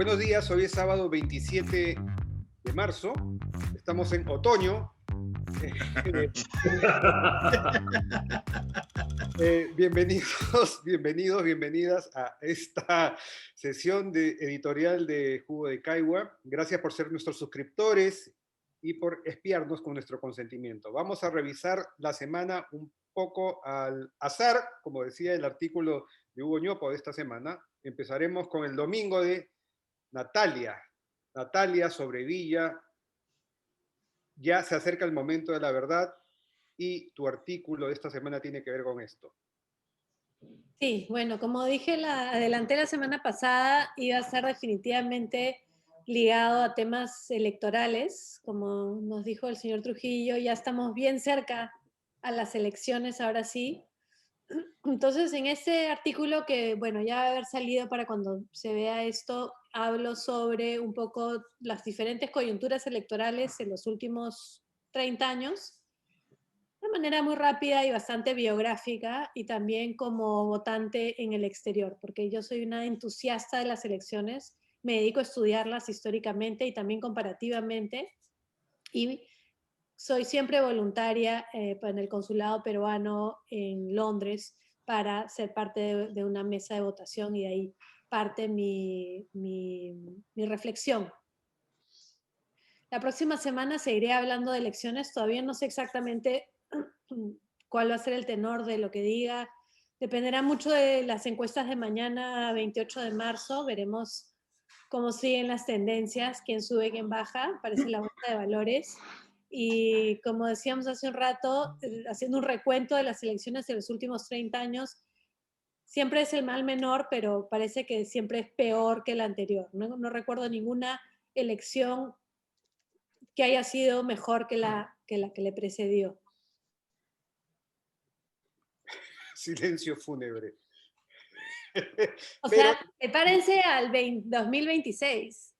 Buenos días, hoy es sábado 27 de marzo, estamos en otoño. Bienvenidos, bienvenidas a esta sesión editorial de Jugo de Caigua. Gracias por ser nuestros suscriptores y por espiarnos con nuestro consentimiento. Vamos a revisar la semana un poco al azar, como decía el artículo de Hugo Ñopo de esta semana. Empezaremos con el domingo de Natalia sobre Villa. Ya se acerca el momento de la verdad y tu artículo de esta semana tiene que ver con esto. Sí, bueno, como dije, adelanté la semana pasada, iba a ser definitivamente ligado a temas electorales. Como nos dijo el señor Trujillo, ya estamos bien cerca a las elecciones, ahora sí. Entonces, en este artículo que, bueno, ya va a haber salido para cuando se vea esto, hablo sobre un poco las diferentes coyunturas electorales en los últimos 30 años, de manera muy rápida y bastante biográfica, y también como votante en el exterior, porque yo soy una entusiasta de las elecciones, me dedico a estudiarlas históricamente y también comparativamente, y soy siempre voluntaria en el consulado peruano en Londres para ser parte de una mesa de votación, y de ahí parte mi reflexión. La próxima semana seguiré hablando de elecciones, todavía no sé exactamente cuál va a ser el tenor de lo que diga, dependerá mucho de las encuestas de mañana 28 de marzo, veremos cómo siguen las tendencias, quién sube, quién baja, parece la bolsa de valores. Y como decíamos hace un rato, haciendo un recuento de las elecciones de los últimos 30 años, siempre es el mal menor, pero parece que siempre es peor que la anterior. No recuerdo ninguna elección que haya sido mejor que la que le precedió. Silencio fúnebre. O Pero, sea, prepárense al 2026.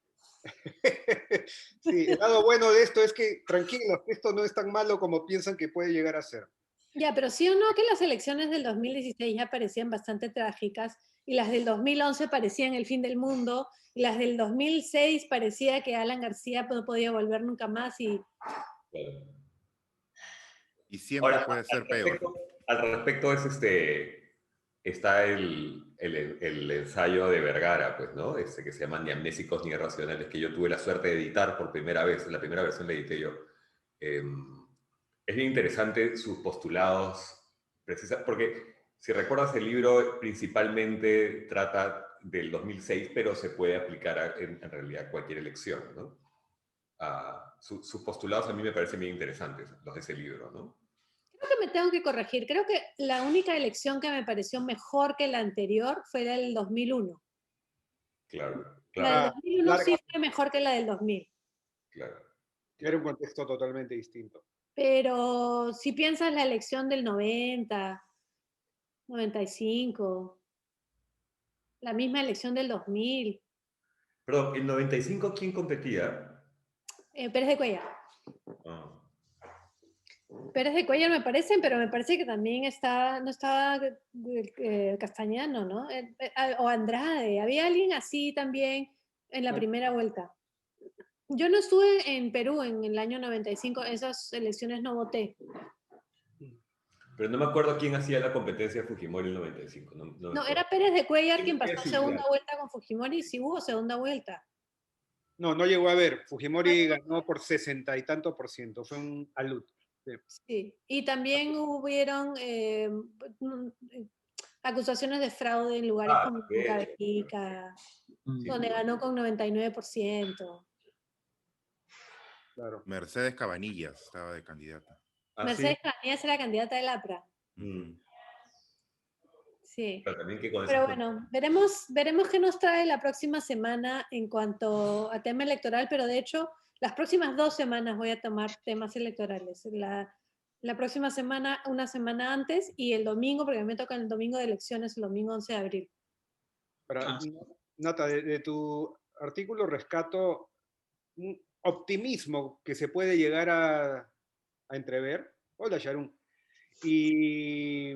sí, el lado bueno de esto es que, tranquilos, esto no es tan malo como piensan que puede llegar a ser. Ya, pero sí o no que las elecciones del 2016 ya parecían bastante trágicas, y las del 2011 parecían el fin del mundo, y las del 2006 parecía que Alan García no podía volver nunca más. Y siempre Ahora, puede ser peor. al respecto está el ensayo de Vergara, pues, ¿no? Que se llama Ni amnésicos ni irracionales, que yo tuve la suerte de editar por primera vez. La primera versión la edité yo. Es bien interesante sus postulados, porque si recuerdas el libro principalmente trata del 2006, pero se puede aplicar en realidad a cualquier elección, ¿no? Sus postulados a mí me parecen bien interesantes, los de ese libro, ¿no? Creo que me tengo que corregir. Creo que la única elección que me pareció mejor que la anterior fue la del 2001. Claro, La del claro, 2001 sí fue mejor que la del 2000. claro. Era un contexto totalmente distinto. Pero si piensas la elección del 90, 95, la misma elección del 2000, Perdón, ¿en 95 quién competía? Pérez de Cuellar. Ah, Pérez de Cuellar me parecen, pero me parece que también no estaba Castañano, ¿no? O Andrade, había alguien así también en la primera vuelta. Yo no estuve en Perú en el año 95, esas elecciones no voté. pero no me acuerdo quién hacía la competencia de Fujimori en el 95. No, era Pérez de Cuellar quien pasó Sí, segunda claro. vuelta con Fujimori, y sí hubo segunda vuelta. No, no llegó a ver. Fujimori ganó por 60 y tanto por ciento. Fue un alud. Sí. Sí, y también hubieron acusaciones de fraude en lugares como De hecho. Cabecita, Sí, donde ganó con 99%. Claro. Mercedes Cabanillas estaba de candidata. Mercedes Cabanillas era candidata del APRA. Mm. Sí. Pero también que con Pero esas bueno, veremos qué nos trae la próxima semana en cuanto a tema electoral, pero de hecho, las próximas 2 semanas voy a tomar temas electorales. La próxima semana, una semana antes, y el domingo, porque me toca el domingo de elecciones, el domingo 11 de abril. Nata, de tu artículo rescato un optimismo que se puede llegar a entrever. Hola, Sharon. Y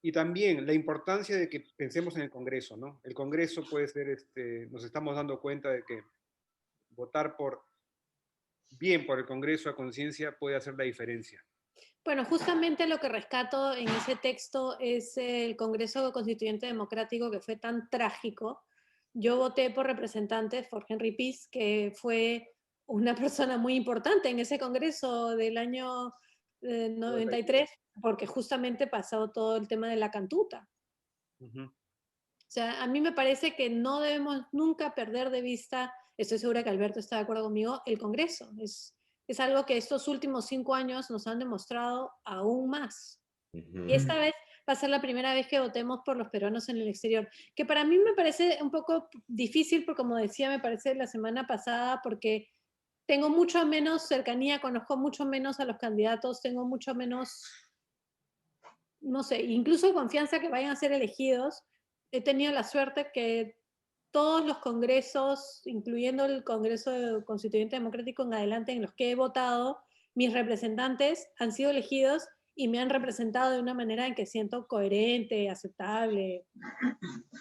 Y también la importancia de que pensemos en el Congreso, ¿no? El Congreso puede ser, nos estamos dando cuenta de que votar bien por el Congreso a conciencia puede hacer la diferencia. Bueno, justamente lo que rescato en ese texto es el Congreso Constituyente Democrático, que fue tan trágico. Yo voté por representante por Henry Pease, que fue una persona muy importante en ese Congreso del año 93, porque justamente pasó todo el tema de la cantuta. O sea, a mí me parece que no debemos nunca perder de vista, estoy segura que Alberto está de acuerdo conmigo, el Congreso. Es algo que estos últimos 5 años nos han demostrado aún más. Y esta vez va a ser la primera vez que votemos por los peruanos en el exterior, que para mí me parece un poco difícil, porque como decía, me parece la semana pasada, porque tengo mucho menos cercanía, conozco mucho menos a los candidatos, tengo mucho menos, no sé, incluso confianza que vayan a ser elegidos. He tenido la suerte que todos los congresos, incluyendo el Congreso Constituyente Democrático en adelante, en los que he votado, mis representantes han sido elegidos y me han representado de una manera en que siento coherente, aceptable,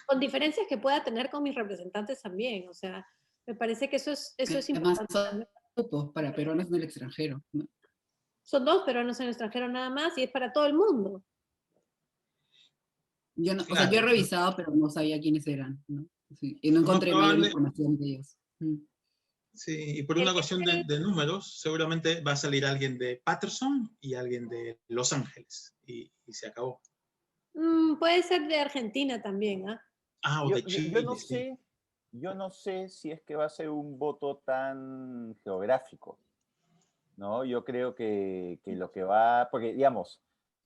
con diferencias que pueda tener con mis representantes también. O sea, me parece que eso es Además, importante. son para peruanos en el extranjero, ¿no? Son 2 peruanos en el extranjero nada más y es para todo el mundo. Yo no, Claro. o sea, yo he revisado, pero no sabía quiénes eran, ¿no? Sí, y no encontré mayor información de ellos. Sí, y por una cuestión de números, seguramente va a salir alguien de Patterson y alguien de Los Ángeles, y se acabó. Puede ser de Argentina también, ¿ah? Ah, o de Chile, yo no sé si es que va a ser un voto tan geográfico, ¿no? Yo creo que lo que va, porque digamos,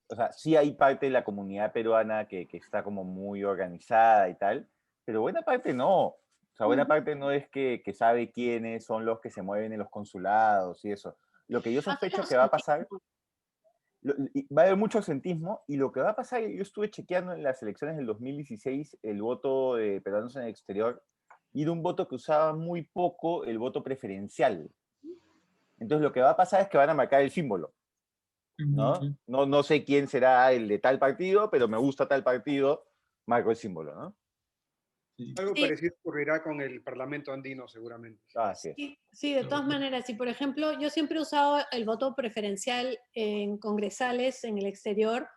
o sea, sí hay parte de la comunidad peruana que está como muy organizada y tal, pero buena parte no. O sea, buena parte no es que sabe quiénes son los que se mueven en los consulados y eso. Lo que yo sospecho que va a pasar, va a haber mucho ausentismo, y lo que va a pasar, yo estuve chequeando en las elecciones del 2016 el voto de peruanos en el exterior, y era un voto que usaba muy poco el voto preferencial. Entonces lo que va a pasar es que van a marcar el símbolo, ¿no? No sé quién será el de tal partido, pero me gusta tal partido, marco el símbolo, ¿no? Algo parecido ocurrirá con el Parlamento andino, seguramente. Sí, de todas maneras. Y por ejemplo, yo siempre he usado el voto preferencial en congresales en el exterior.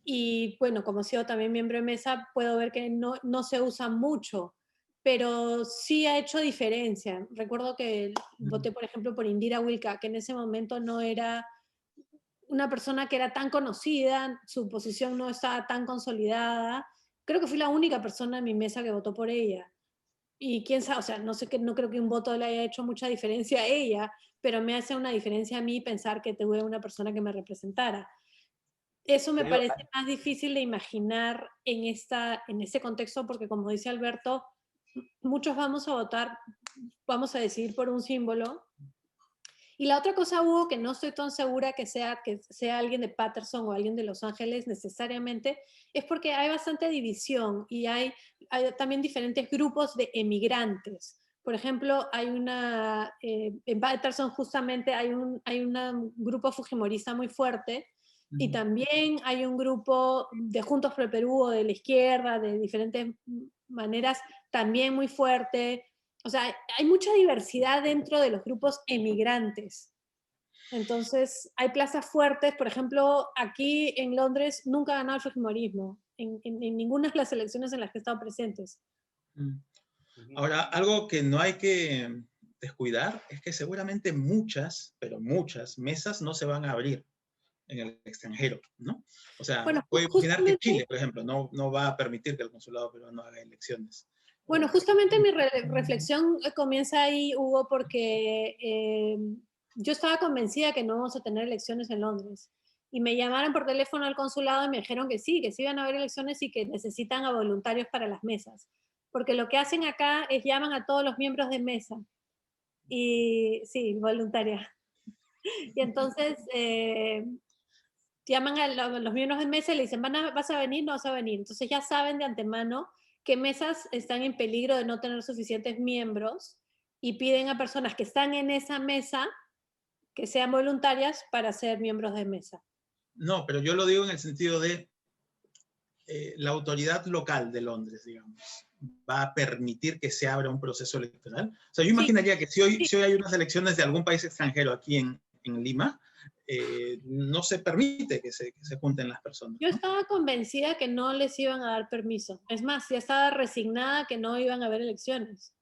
Y bueno, como he sido también miembro de mesa, puedo ver que no se usa mucho, pero sí ha hecho diferencia. Recuerdo que voté, por ejemplo, por Indira Wilka, que en ese momento no era una persona que era tan conocida, su posición no estaba tan consolidada. Creo que fui la única persona en mi mesa que votó por ella. Y quién sabe, o sea, no creo que un voto le haya hecho mucha diferencia a ella, pero me hace una diferencia a mí pensar que tuve una persona que me representara. Eso me parece más difícil de imaginar en ese contexto, porque como dice Alberto, muchos vamos a votar, vamos a decidir por un símbolo. Y la otra cosa, Hugo, que no estoy tan segura que sea alguien de Patterson o alguien de Los Ángeles necesariamente, es porque hay bastante división y hay también diferentes grupos de emigrantes. Por ejemplo, en Patterson justamente hay un grupo fujimorista muy fuerte, y también hay un grupo de Juntos por el Perú o de la izquierda, de diferentes maneras, también muy fuerte. O sea, hay mucha diversidad dentro de los grupos emigrantes. Entonces, hay plazas fuertes. Por ejemplo, aquí en Londres nunca ha ganado el fujimorismo, en ninguna de las elecciones en las que he estado presentes. Ahora, algo que no hay que descuidar es que seguramente muchas, pero muchas mesas no se van a abrir en el extranjero, ¿no? O sea, bueno, puede imaginar que Chile, por ejemplo, no va a permitir que el consulado peruano haga elecciones. Bueno, justamente mi reflexión comienza ahí, Hugo, porque yo estaba convencida que no vamos a tener elecciones en Londres. Y me llamaron por teléfono al consulado y me dijeron que sí iban a haber elecciones y que necesitan a voluntarios para las mesas. Porque lo que hacen acá es llaman a todos los miembros de mesa. Y sí, voluntaria. Y entonces llaman a los miembros de mesa y le dicen, ¿vas a venir? No vas a venir. Entonces ya saben de antemano qué mesas están en peligro de no tener suficientes miembros y piden a personas que están en esa mesa que sean voluntarias para ser miembros de mesa. No, pero yo lo digo en el sentido de la autoridad local de Londres, digamos, va a permitir que se abra un proceso electoral? O sea, yo imaginaría que si hoy hay unas elecciones de algún país extranjero aquí en Lima, no se permite que se junten las personas, Yo ¿no? estaba convencida que no les iban a dar permiso. Es más, ya estaba resignada que no iban a haber elecciones.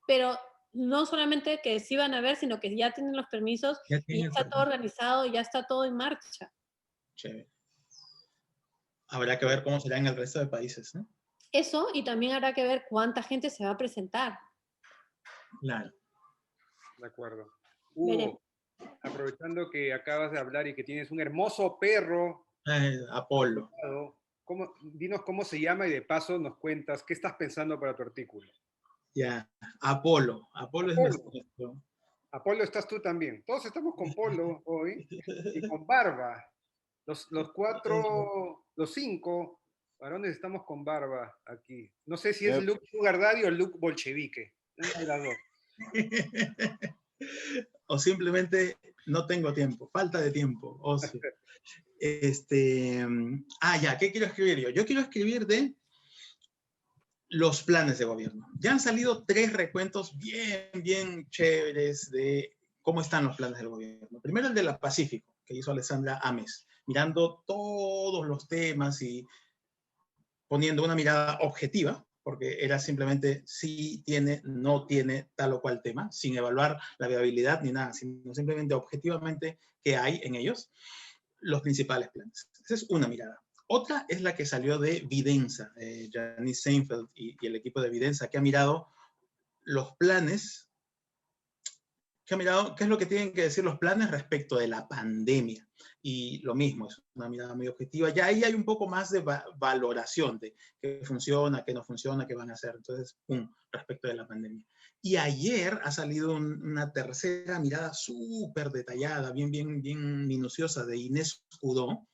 Pero no solamente que sí iban a haber, sino que ya tienen los permisos Ya y ya tienen el está todo permiso. organizado, ya está todo en marcha. Chévere. Habrá que ver cómo será en el resto de países, ¿no? Eso, y también habrá que ver cuánta gente se va a presentar. Claro. De acuerdo. Veremos. Hugo, aprovechando que acabas de hablar y que tienes un hermoso perro, Apolo. dinos cómo se llama y de paso nos cuentas qué estás pensando para tu artículo. Ya, Apolo. Apolo es nuestro... Apolo, estás tú también. Todos estamos con Polo hoy y con barba. Los cuatro, los cinco varones estamos con barba aquí. No sé si es Luke Sugar Daddy o Luke Bolchevique. Una de las dos. O simplemente no tengo tiempo, falta de tiempo, ocio. Ya, ¿qué quiero escribir yo? Yo quiero escribir de los planes de gobierno. Ya han salido 3 recuentos bien chéveres de cómo están los planes del gobierno. Primero el de la Pacífico, que hizo Alessandra Ames, mirando todos los temas y poniendo una mirada objetiva, porque era simplemente si tiene, no tiene tal o cual tema, sin evaluar la viabilidad ni nada, sino simplemente objetivamente qué hay en ellos, los principales planes. Esa es una mirada. Otra es la que salió de Videnza, Janice Seinfeld y el equipo de Videnza, que ha mirado los planes, que ha mirado qué es lo que tienen que decir los planes respecto de la pandemia. Y lo mismo, es una mirada muy objetiva. Ya ahí hay un poco más de valoración de qué funciona, qué no funciona, qué van a hacer. Entonces, respecto de la pandemia. Y ayer ha salido una tercera mirada súper detallada, bien minuciosa de Inés Cudó,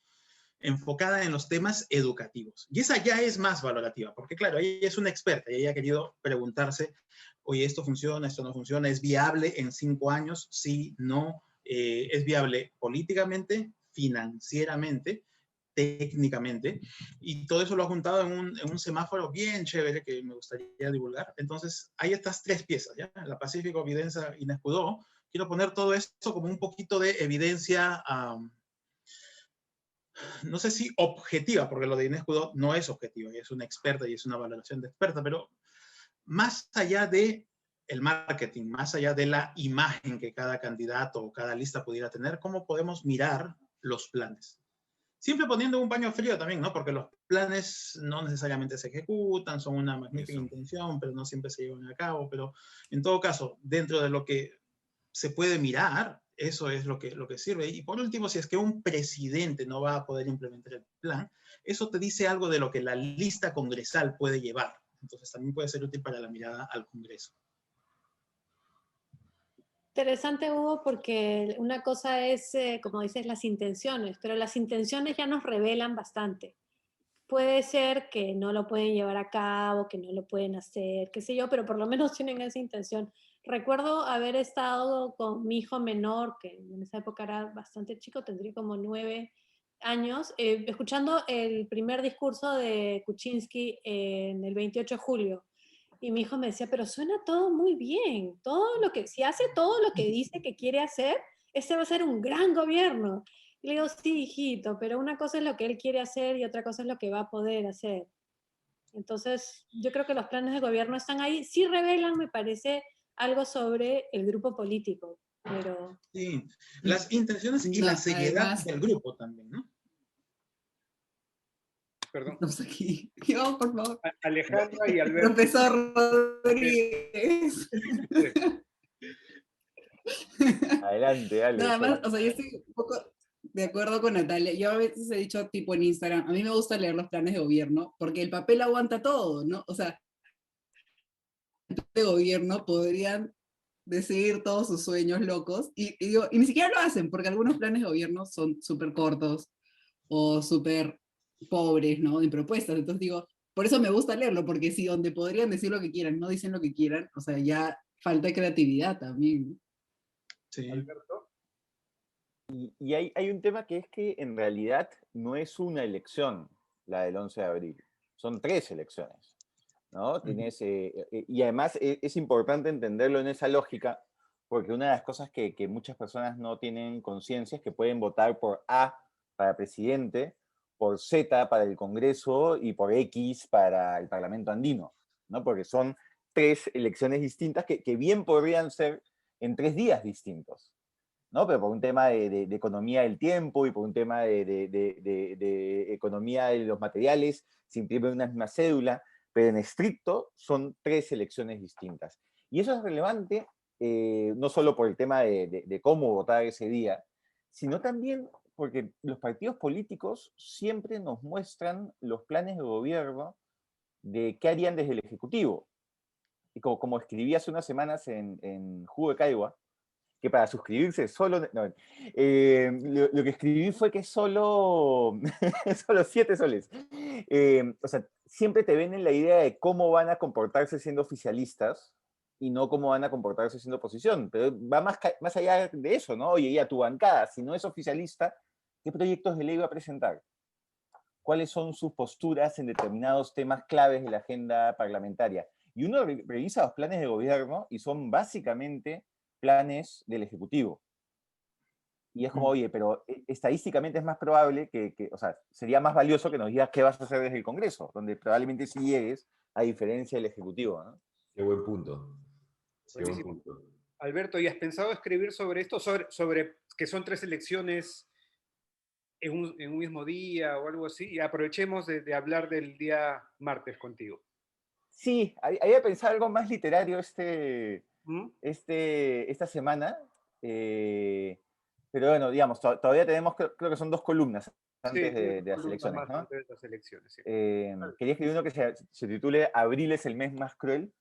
enfocada en los temas educativos. Y esa ya es más valorativa, porque claro, ella es una experta y ella ha querido preguntarse, oye, esto funciona, esto no funciona, ¿es viable en 5 años? Sí, no. ¿Es viable políticamente, financieramente, técnicamente? Y todo eso lo ha juntado en un semáforo bien chévere que me gustaría divulgar. Entonces, hay estas 3 piezas, ¿ya? La Pacífico, Videnza, Inés Cudó. Quiero poner todo esto como un poquito de evidencia no sé si objetiva, porque lo de Inés Cudó no es objetiva, ella es una experta y es una valoración de experta, pero más allá de el marketing, más allá de la imagen que cada candidato o cada lista pudiera tener, ¿cómo podemos mirar los planes? Siempre poniendo un paño frío también, ¿no? Porque los planes no necesariamente se ejecutan, son una magnífica intención, pero no siempre se llevan a cabo, pero en todo caso, dentro de lo que se puede mirar, eso es lo que sirve. Y por último, si es que un presidente no va a poder implementar el plan, eso te dice algo de lo que la lista congresal puede llevar. Entonces también puede ser útil para la mirada al Congreso. Interesante, Hugo, porque una cosa es, como dices, las intenciones, pero las intenciones ya nos revelan bastante. Puede ser que no lo pueden llevar a cabo, que no lo pueden hacer, qué sé yo, pero por lo menos tienen esa intención. Recuerdo haber estado con mi hijo menor, que en esa época era bastante chico, tendría como 9 años, escuchando el primer discurso de Kuczynski en el 28 de julio. Y mi hijo me decía, pero suena todo muy bien, si hace todo lo que dice que quiere hacer, este va a ser un gran gobierno. Y le digo, sí, hijito, pero una cosa es lo que él quiere hacer y otra cosa es lo que va a poder hacer. Entonces, yo creo que los planes de gobierno están ahí. Sí revelan, me parece, algo sobre el grupo político, pero... Sí, las intenciones y la seriedad además, del grupo también, ¿no? Perdón. Estamos aquí. Yo, por favor. Alejandra y Alberto. Profesor Rodríguez. Adelante, Ale. Nada más, o sea, yo estoy un poco de acuerdo con Natalia. Yo a veces he dicho tipo en Instagram, a mí me gusta leer los planes de gobierno porque el papel aguanta todo, ¿no? O sea, el plan de gobierno podrían decidir todos sus sueños locos y ni siquiera lo hacen porque algunos planes de gobierno son súper cortos o súper pobres, ¿no? En propuestas. Entonces digo, por eso me gusta leerlo, porque si donde podrían decir lo que quieran, no dicen lo que quieran, o sea, ya falta creatividad también, ¿no? Sí. Alberto. Y hay un tema que es que en realidad no es una elección, la del 11 de abril. Son 3 elecciones, ¿no? Tienes, y además es importante entenderlo en esa lógica, porque una de las cosas que muchas personas no tienen conciencia es que pueden votar por A para presidente, por Z para el Congreso y por X para el Parlamento andino, ¿no? Porque son 3 elecciones distintas que bien podrían ser en 3 días distintos, ¿no? Pero por un tema de economía del tiempo y por un tema de economía de los materiales, se imprime una misma cédula, pero en estricto son 3 elecciones distintas. Y eso es relevante no solo por el tema de cómo votar ese día, sino también porque los partidos políticos siempre nos muestran los planes de gobierno de qué harían desde el Ejecutivo. Y como escribí hace unas semanas en Jugo de Caigua, que para suscribirse solo... No, lo que escribí fue que solo 7 soles. O sea, siempre te venden la idea de cómo van a comportarse siendo oficialistas y no cómo van a comportarse siendo oposición. Pero va más allá de eso, ¿no? Oye, ya tu bancada, si no es oficialista, ¿qué proyectos de ley va a presentar? ¿Cuáles son sus posturas en determinados temas claves de la agenda parlamentaria? Y uno revisa los planes de gobierno y son básicamente planes del Ejecutivo. Y es como, oye, pero estadísticamente es más probable o sea, sería más valioso que nos digas qué vas a hacer desde el Congreso, donde probablemente sí llegues, a diferencia del Ejecutivo, ¿no? Qué buen punto. Qué buen punto. Alberto, ¿y has pensado escribir sobre esto? Sobre que son 3 elecciones en un mismo día o algo así. Y aprovechemos de hablar del día martes contigo. Sí, había pensado algo más literario ¿Mm? esta semana. Pero bueno, digamos, todavía tenemos, creo que son 2 columnas antes de las elecciones, ¿no? Antes de las elecciones, sí. Quería escribir uno que se titule Abril es el mes más cruel.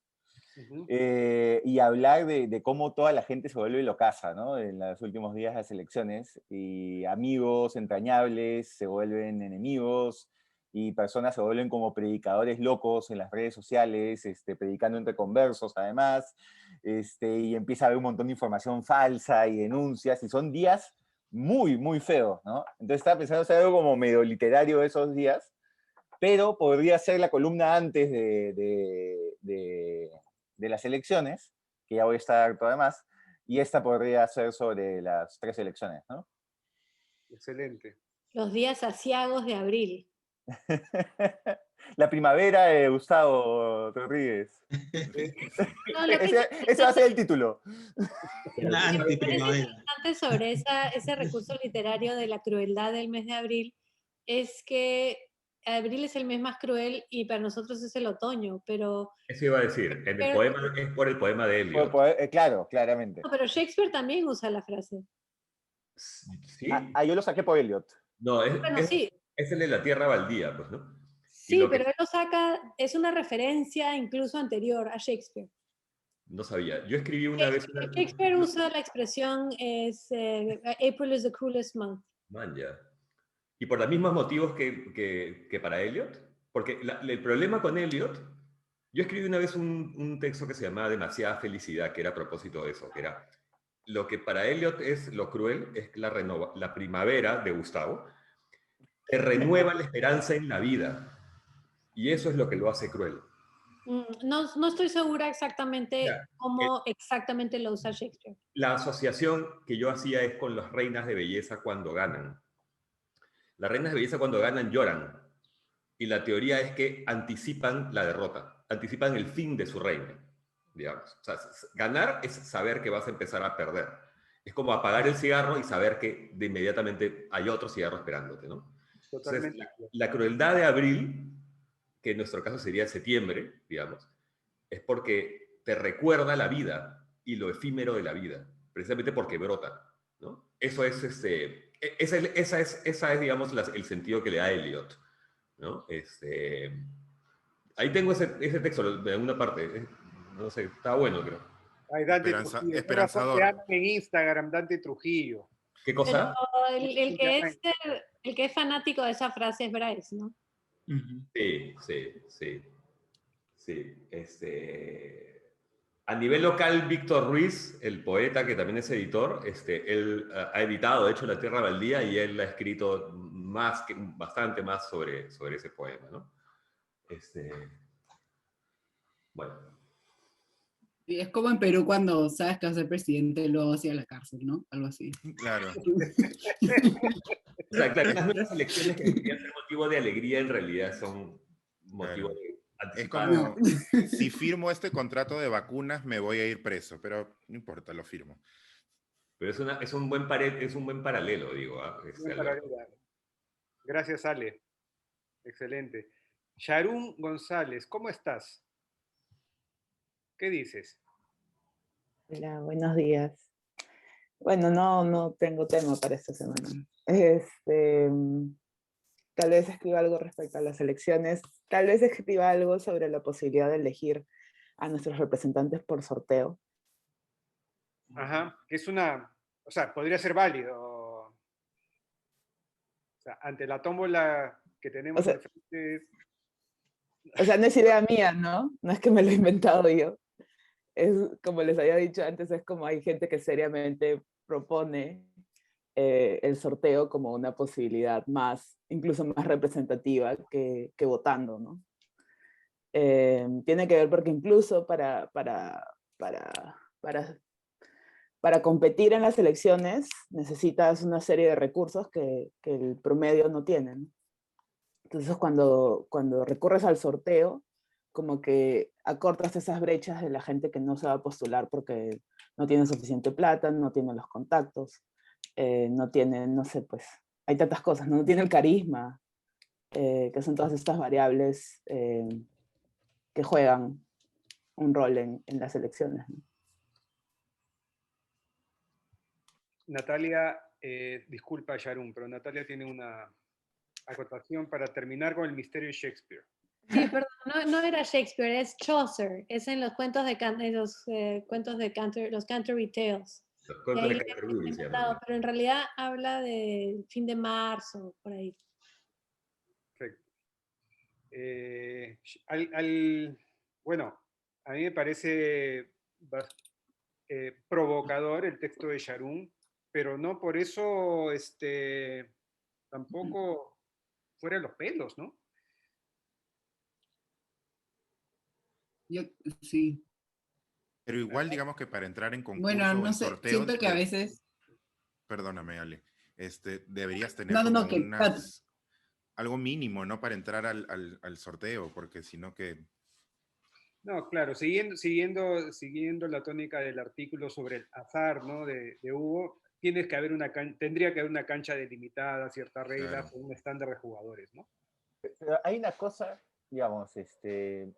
Uh-huh. Y hablar de cómo toda la gente se vuelve locaza, ¿no? En los últimos días de las elecciones, y amigos entrañables se vuelven enemigos, y personas se vuelven como predicadores locos en las redes sociales, predicando entre conversos además, y empieza a haber un montón de información falsa y denuncias, y son días muy, muy feos, ¿no? Entonces estaba pensando hacer algo como medio literario de esos días, pero podría ser la columna antes de las elecciones, que ya voy a estar harto además, y esta podría ser sobre las 3 elecciones, ¿no? Excelente. Los días aciagos de abril. La primavera de Gustavo Rodríguez. No, lo que Ese va a ser el título. La me parece antiprimavera. interesante sobre ese recurso literario de la crueldad del mes de abril es que abril es el mes más cruel y para nosotros es el otoño, pero... Eso iba a decir, en el poema es por el poema de Eliot. Claro, claramente. No, pero Shakespeare también usa la frase. ¿Sí? Yo lo saqué por Eliot. No, Bueno, sí. es el de la tierra baldía, pues, ¿no? Sí, pero él lo saca, es una referencia incluso anterior a Shakespeare. No sabía. Yo escribí una vez... Shakespeare usa la expresión April is the cruelest month. Man, ya. Y por los mismos motivos que para Eliot. Porque el problema con Eliot, yo escribí una vez un texto que se llamaba Demasiada felicidad, que era a propósito de eso, que era lo que para Eliot es lo cruel, es la primavera de Gustavo, que renueva la esperanza en la vida. Y eso es lo que lo hace cruel. No estoy segura exactamente cómo exactamente lo usa Shakespeare. La asociación que yo hacía es con las reinas de belleza cuando ganan. Las reinas de belleza cuando ganan lloran. Y la teoría es que anticipan la derrota, anticipan el fin de su reino, digamos. O sea, ganar es saber que vas a empezar a perder. Es como apagar el cigarro y saber que de inmediatamente hay otro cigarro esperándote, ¿no? Entonces, la crueldad de abril, que en nuestro caso sería septiembre, digamos, es porque te recuerda la vida y lo efímero de la vida, precisamente porque brota, ¿no? Eso es, esa es digamos, el sentido que le da Eliot, ¿no? Ahí tengo ese texto de alguna parte, no sé, está bueno, creo. Ay, Dante Trujillo. Esperanzador. En Instagram, Dante Trujillo. ¿Qué cosa? Pero el que es fanático de esa frase es Bryce, ¿no? Sí. A nivel local, Víctor Ruiz, el poeta que también es editor, él ha editado, de hecho, La Tierra Baldía, y él ha escrito bastante más sobre ese poema, ¿no? Bueno. Y es como en Perú cuando sabes que vas a ser presidente, luego vas a ir a la cárcel, ¿no? Algo así. Claro. O sea, claro, estas nuevas elecciones que deberían ser motivo de alegría, en realidad son motivo Claro. de Es anticipar. como, si firmo este contrato de vacunas, me voy a ir preso, pero no importa, lo firmo. Pero es un buen paralelo, digo. Buen paralelo. Gracias, Ale. Excelente. Sharon González, ¿cómo estás? ¿Qué dices? Hola, buenos días. Bueno, no tengo tema para esta semana. Tal vez escriba algo respecto a las elecciones, tal vez escriba algo sobre la posibilidad de elegir a nuestros representantes por sorteo. Ajá, que es o sea, podría ser válido. O sea, ante la tómbola que tenemos al frente. O sea, no es idea mía, ¿no? No es que me lo he inventado yo. Es, como les había dicho antes, es como hay gente que seriamente propone el sorteo como una posibilidad más, incluso más representativa que votando, ¿no? Tiene que ver porque incluso para competir en las elecciones necesitas una serie de recursos que el promedio no tiene, ¿no? Entonces cuando recurres al sorteo, como que acortas esas brechas de la gente que no se va a postular porque no tiene suficiente plata, no tiene los contactos, no tiene, no sé, pues, hay tantas cosas, no tiene el carisma, que son todas estas variables que juegan un rol en las elecciones, ¿no? Natalia, disculpa Sharon, pero Natalia tiene una acotación para terminar con el misterio de Shakespeare. Sí, perdón, no era Shakespeare, es Chaucer, es en los cuentos de cuentos de los Canterbury Tales. Los cuentos de Canterbury, Pero en realidad habla del fin de marzo, por ahí. Perfecto. Bueno, a mí me parece provocador el texto de Sharon, pero no por eso tampoco fuera de los pelos, ¿no? Sí. Pero igual, digamos que para entrar en concurso Bueno, o no en sé, sorteo, siento que a veces... perdóname, Ale, deberías tener No, como algo mínimo, ¿no? Para entrar al sorteo, porque si no que... No, claro, siguiendo la tónica del artículo sobre el azar, ¿no? de Hugo, tendría que haber una cancha delimitada, ciertas reglas, Claro. un estándar de jugadores, ¿no? Pero hay una cosa, digamos,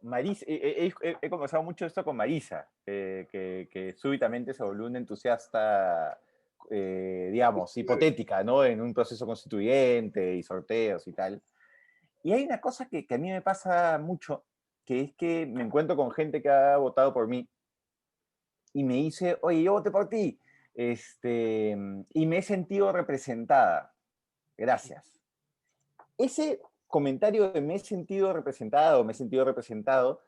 Marisa, he conversado mucho esto con Marisa, que súbitamente se volvió una entusiasta, digamos, hipotética, ¿no? En un proceso constituyente y sorteos y tal. Y hay una cosa que a mí me pasa mucho, que es que me encuentro con gente que ha votado por mí y me dice, oye, yo voté por ti, y me he sentido representada. Gracias. Ese comentario de me he sentido representado, me he sentido representado,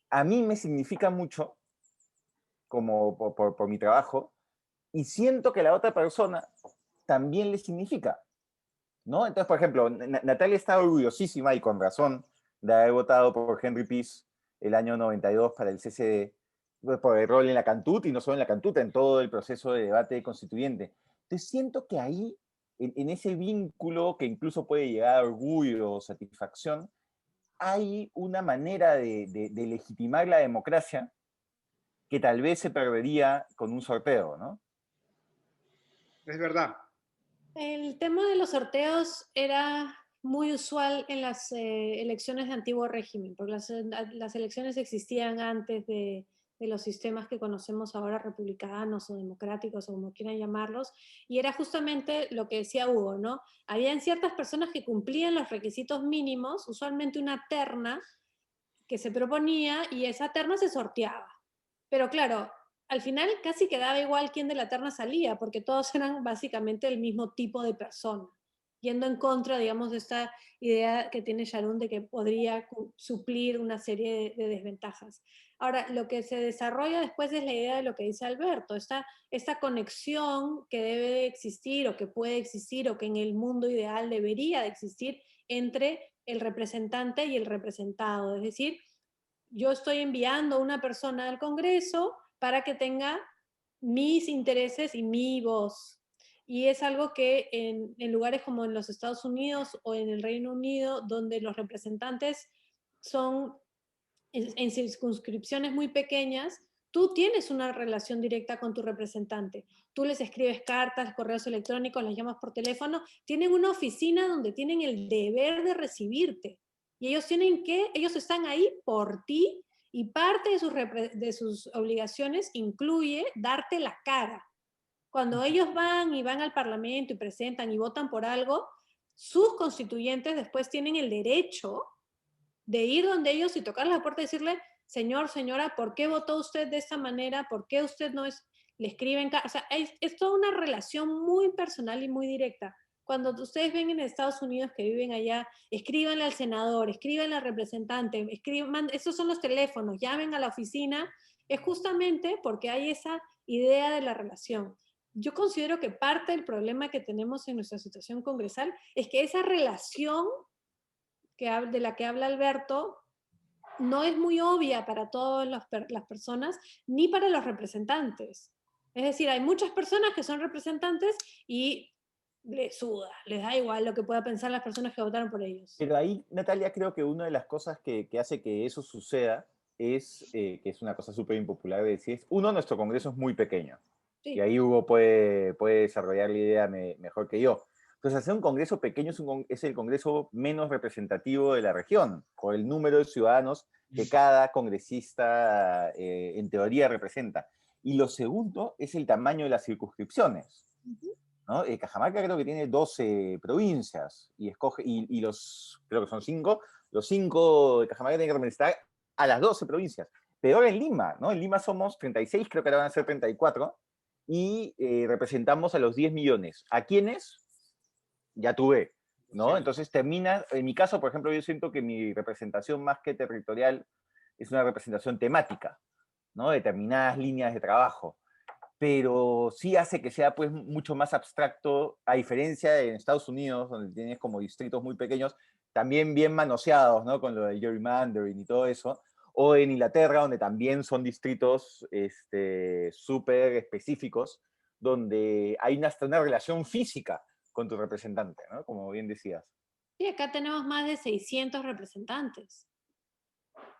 a mí me significa mucho como por mi trabajo y siento que la otra persona también le significa, ¿no? Entonces, por ejemplo, Natalia está orgullosísima y con razón de haber votado por Henry Pease el año 92 para el CCD, por el rol en la Cantut y no solo en la Cantut, en todo el proceso de debate constituyente. Entonces siento que ahí, en ese vínculo que incluso puede llegar a orgullo o satisfacción, hay una manera de legitimar la democracia que tal vez se perdería con un sorteo, ¿no? Es verdad. El tema de los sorteos era muy usual en las elecciones de antiguo régimen, porque las elecciones existían antes de los sistemas que conocemos ahora, republicanos o democráticos o como quieran llamarlos, y era justamente lo que decía Hugo, ¿no? Habían ciertas personas que cumplían los requisitos mínimos, usualmente una terna que se proponía y esa terna se sorteaba. Pero claro, al final casi quedaba igual quién de la terna salía, porque todos eran básicamente el mismo tipo de persona. yendo en contra, digamos, de esta idea que tiene Sharon de que podría suplir una serie de desventajas. Ahora, lo que se desarrolla después es la idea de lo que dice Alberto, esta conexión que debe de existir o que puede existir o que en el mundo ideal debería de existir entre el representante y el representado. Es decir, yo estoy enviando a una persona al Congreso para que tenga mis intereses y mi voz. Y es algo que en lugares como en los Estados Unidos o en el Reino Unido, donde los representantes son en circunscripciones muy pequeñas, tú tienes una relación directa con tu representante. Tú les escribes cartas, correos electrónicos, les llamas por teléfono, tienen una oficina donde tienen el deber de recibirte. Y ellos están ahí por ti y parte de sus obligaciones incluye darte la cara. Cuando ellos van al Parlamento y presentan y votan por algo, sus constituyentes después tienen el derecho de ir donde ellos y tocar la puerta y decirle, señor, señora, ¿por qué votó usted de esta manera? ¿Por qué usted no es? Le escriben, o sea, es toda una relación muy personal y muy directa. Cuando ustedes ven en Estados Unidos que viven allá, escríbanle al senador, escríbanle al representante, esos son los teléfonos, llamen a la oficina, es justamente porque hay esa idea de la relación. Yo considero que parte del problema que tenemos en nuestra situación congresal es que esa relación de la que habla Alberto no es muy obvia para todas las personas ni para los representantes. Es decir, hay muchas personas que son representantes y les suda, les da igual lo que pueda pensar las personas que votaron por ellos. Pero ahí, Natalia, creo que una de las cosas que hace que eso suceda es, que es una cosa súper impopular de decir, uno, nuestro Congreso es muy pequeño. Sí. Y ahí Hugo puede desarrollar la idea mejor que yo. Entonces, hacer un Congreso pequeño es el Congreso menos representativo de la región, por el número de ciudadanos que cada congresista en teoría representa. Y lo segundo es el tamaño de las circunscripciones. ¿No? Cajamarca creo que tiene 12 provincias y creo que son 5, los 5 de Cajamarca tienen que representar a las 12 provincias. Peor en Lima, ¿no? En Lima somos 36, creo que ahora van a ser 34, y representamos a los 10 millones. ¿A quiénes? Ya tuve, ¿no? Sí. Entonces termina, en mi caso, por ejemplo, yo siento que mi representación más que territorial es una representación temática, ¿no? Determinadas líneas de trabajo, pero sí hace que sea pues mucho más abstracto, a diferencia de en Estados Unidos, donde tienes como distritos muy pequeños, también bien manoseados, ¿no? Con lo del gerrymandering y todo eso, o en Inglaterra, donde también son distritos súper específicos, donde hay hasta una relación física con tu representante, ¿no? Como bien decías. Sí, acá tenemos más de 600 representantes.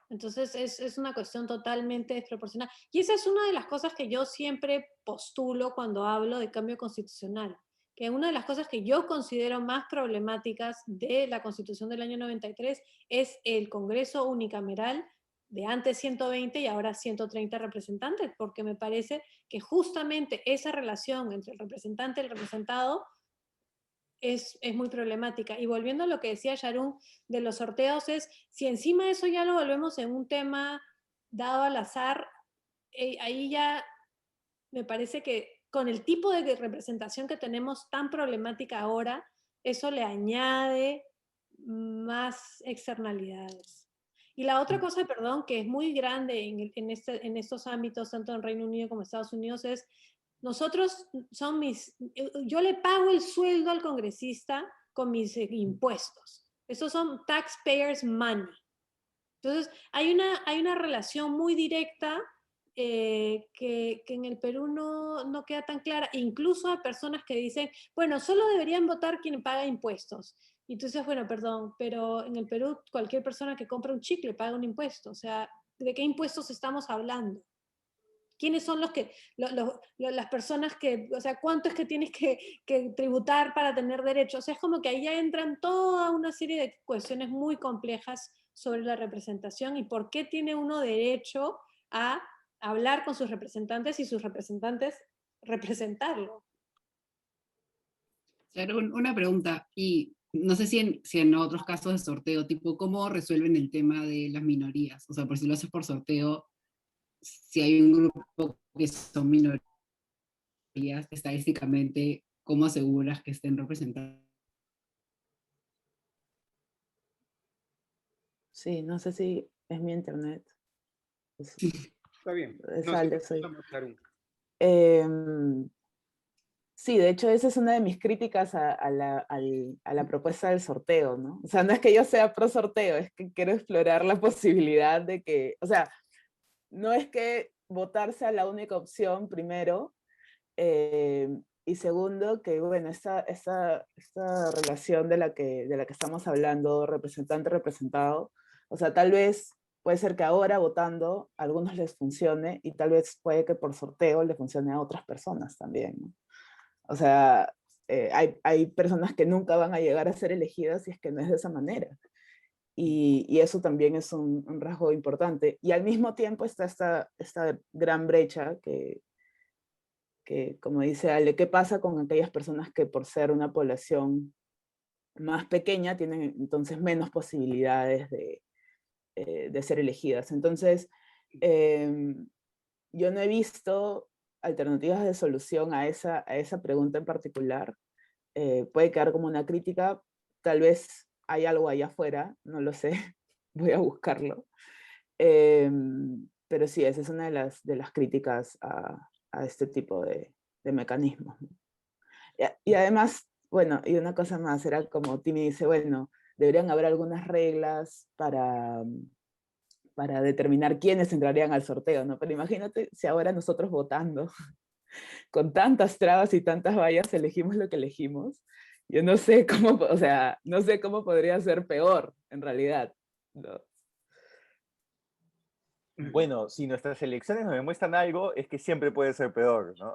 Entonces es una cuestión totalmente desproporcionada. Y esa es una de las cosas que yo siempre postulo cuando hablo de cambio constitucional, que una de las cosas que yo considero más problemáticas de la Constitución del año 93 es el Congreso unicameral de antes 120 y ahora 130 representantes, porque me parece que justamente esa relación entre el representante y el representado es muy problemática. Y volviendo a lo que decía Sharon de los sorteos, si encima de eso ya lo volvemos en un tema dado al azar, ahí ya me parece que con el tipo de representación que tenemos tan problemática ahora, eso le añade más externalidades. Y la otra cosa, perdón, que es muy grande en estos ámbitos, tanto en Reino Unido como en Estados Unidos, es yo le pago el sueldo al congresista con mis impuestos. Esos son taxpayers' money. Entonces, hay una relación muy directa que en el Perú no queda tan clara. Incluso hay personas que dicen, bueno, solo deberían votar quien paga impuestos. Y entonces, bueno, perdón, pero en el Perú cualquier persona que compra un chicle paga un impuesto. O sea, ¿de qué impuestos estamos hablando? ¿Quiénes son las personas que, o sea, cuánto es que tienes que tributar para tener derechos? O sea, es como que ahí ya entran toda una serie de cuestiones muy complejas sobre la representación y por qué tiene uno derecho a hablar con sus representantes y sus representantes representarlo. Claro, una pregunta, y no sé si en otros casos de sorteo, tipo, ¿cómo resuelven el tema de las minorías? O sea, por si lo haces por sorteo, si hay un grupo que son minorías, estadísticamente, ¿cómo aseguras que estén representados? Sí, no sé si es mi internet. Está bien. Es No, sí, Alde, soy. escuchamos, Sharon. Sí, de hecho, esa es una de mis críticas a la propuesta del sorteo, ¿no? O sea, no es que yo sea pro sorteo, es que quiero explorar la posibilidad de que, o sea, no es que votar sea la única opción, primero, y segundo, que bueno, esta relación de la que estamos hablando, representante-representado, o sea, tal vez puede ser que ahora votando a algunos les funcione y tal vez puede que por sorteo le funcione a otras personas también, ¿no? O sea, hay personas que nunca van a llegar a ser elegidas si es que no es de esa manera. Y eso también es un rasgo importante. Y al mismo tiempo está esta gran brecha que, como dice Ale, ¿qué pasa con aquellas personas que por ser una población más pequeña tienen entonces menos posibilidades de ser elegidas? Entonces, yo no he visto alternativas de solución a esa pregunta en particular. Puede quedar como una crítica, tal vez hay algo allá afuera, no lo sé, voy a buscarlo. Pero sí, esa es una de las críticas a este tipo de mecanismos. Y además, bueno, y una cosa más, era como Timmy dice, bueno, deberían haber algunas reglas para determinar quiénes entrarían al sorteo, ¿no? Pero imagínate si ahora nosotros votando, con tantas trabas y tantas vallas, elegimos lo que elegimos. Yo no sé cómo, o sea, no sé cómo podría ser peor, en realidad, ¿no? Bueno, si nuestras elecciones nos demuestran algo, es que siempre puede ser peor, ¿no?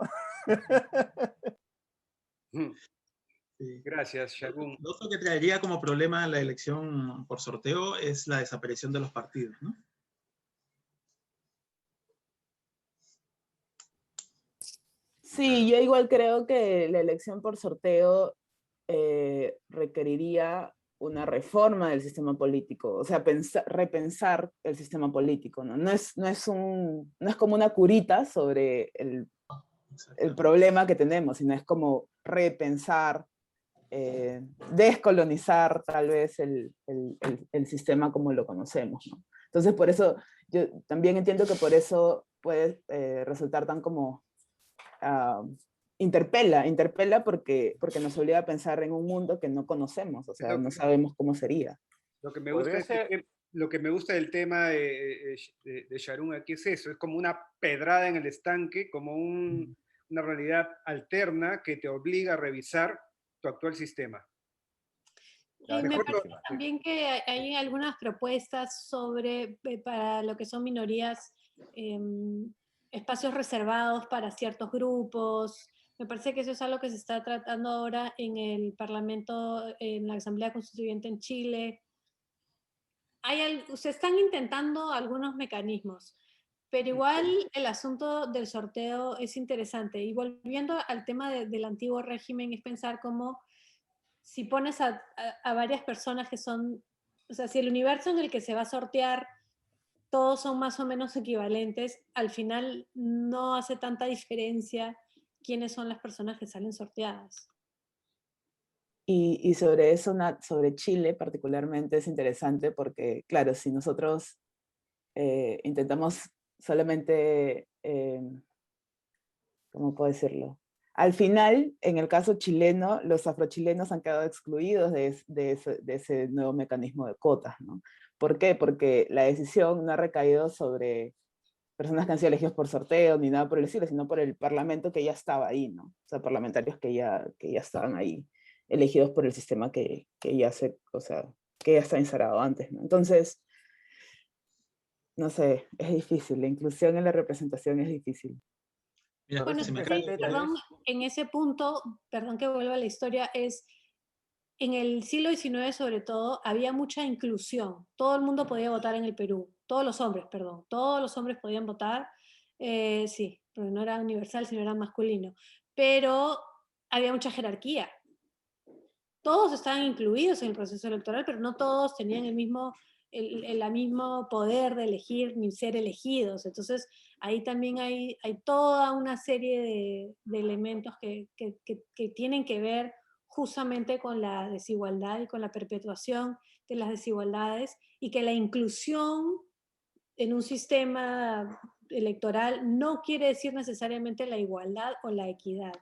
Sí. Gracias, Shagun. Lo otro que traería como problema la elección por sorteo es la desaparición de los partidos, ¿no? Sí, yo igual creo que la elección por sorteo requeriría una reforma del sistema político, o sea, repensar el sistema político, ¿no? No es como una curita sobre el problema que tenemos, sino es como repensar, descolonizar tal vez el sistema como lo conocemos, ¿no? Entonces, por eso, yo también entiendo que por eso puede resultar tan como interpela porque nos obliga a pensar en un mundo que no conocemos, o sea, no sabemos cómo sería. Lo que me Podría gusta, ser- lo que me gusta del tema de Sharon aquí es eso, es como una pedrada en el estanque, como una realidad alterna que te obliga a revisar tu actual sistema. Me Mejor parece lo- también que hay algunas propuestas sobre, para lo que son minorías, espacios reservados para ciertos grupos. Me parece que eso es algo que se está tratando ahora en el Parlamento, en la Asamblea Constituyente en Chile. Se están intentando algunos mecanismos, pero igual el asunto del sorteo es interesante. Y volviendo al tema del antiguo régimen, es pensar cómo si pones a varias personas que son, o sea, si el universo en el que se va a sortear todos son más o menos equivalentes, al final no hace tanta diferencia quiénes son las personas que salen sorteadas. Y sobre eso, sobre Chile particularmente, es interesante porque, claro, si nosotros intentamos solamente, ¿cómo puedo decirlo? Al final, en el caso chileno, los afrochilenos han quedado excluidos de ese nuevo mecanismo de cuotas, ¿no? ¿Por qué? Porque la decisión no ha recaído sobre personas que han sido elegidos por sorteo ni nada por el estilo, sino por el parlamento que ya estaba ahí, ¿no? O sea, parlamentarios que ya estaban ahí, elegidos por el sistema o sea, que ya está instalado antes, ¿no? Entonces, no sé, es difícil, la inclusión en la representación es difícil. Mira, Bueno, es si me también, interesante, tal perdón, vez. en ese punto, perdón que vuelva a la historia, es en el siglo XIX sobre todo había mucha inclusión. Todo el mundo podía votar en el Perú, todos los hombres, perdón, todos los hombres podían votar, sí, porque no era universal, sino era masculino, pero había mucha jerarquía. Todos estaban incluidos en el proceso electoral, pero no todos tenían el mismo poder de elegir ni ser elegidos. Entonces, ahí también hay toda una serie de elementos que tienen que ver justamente con la desigualdad y con la perpetuación de las desigualdades y que la inclusión en un sistema electoral no quiere decir necesariamente la igualdad o la equidad.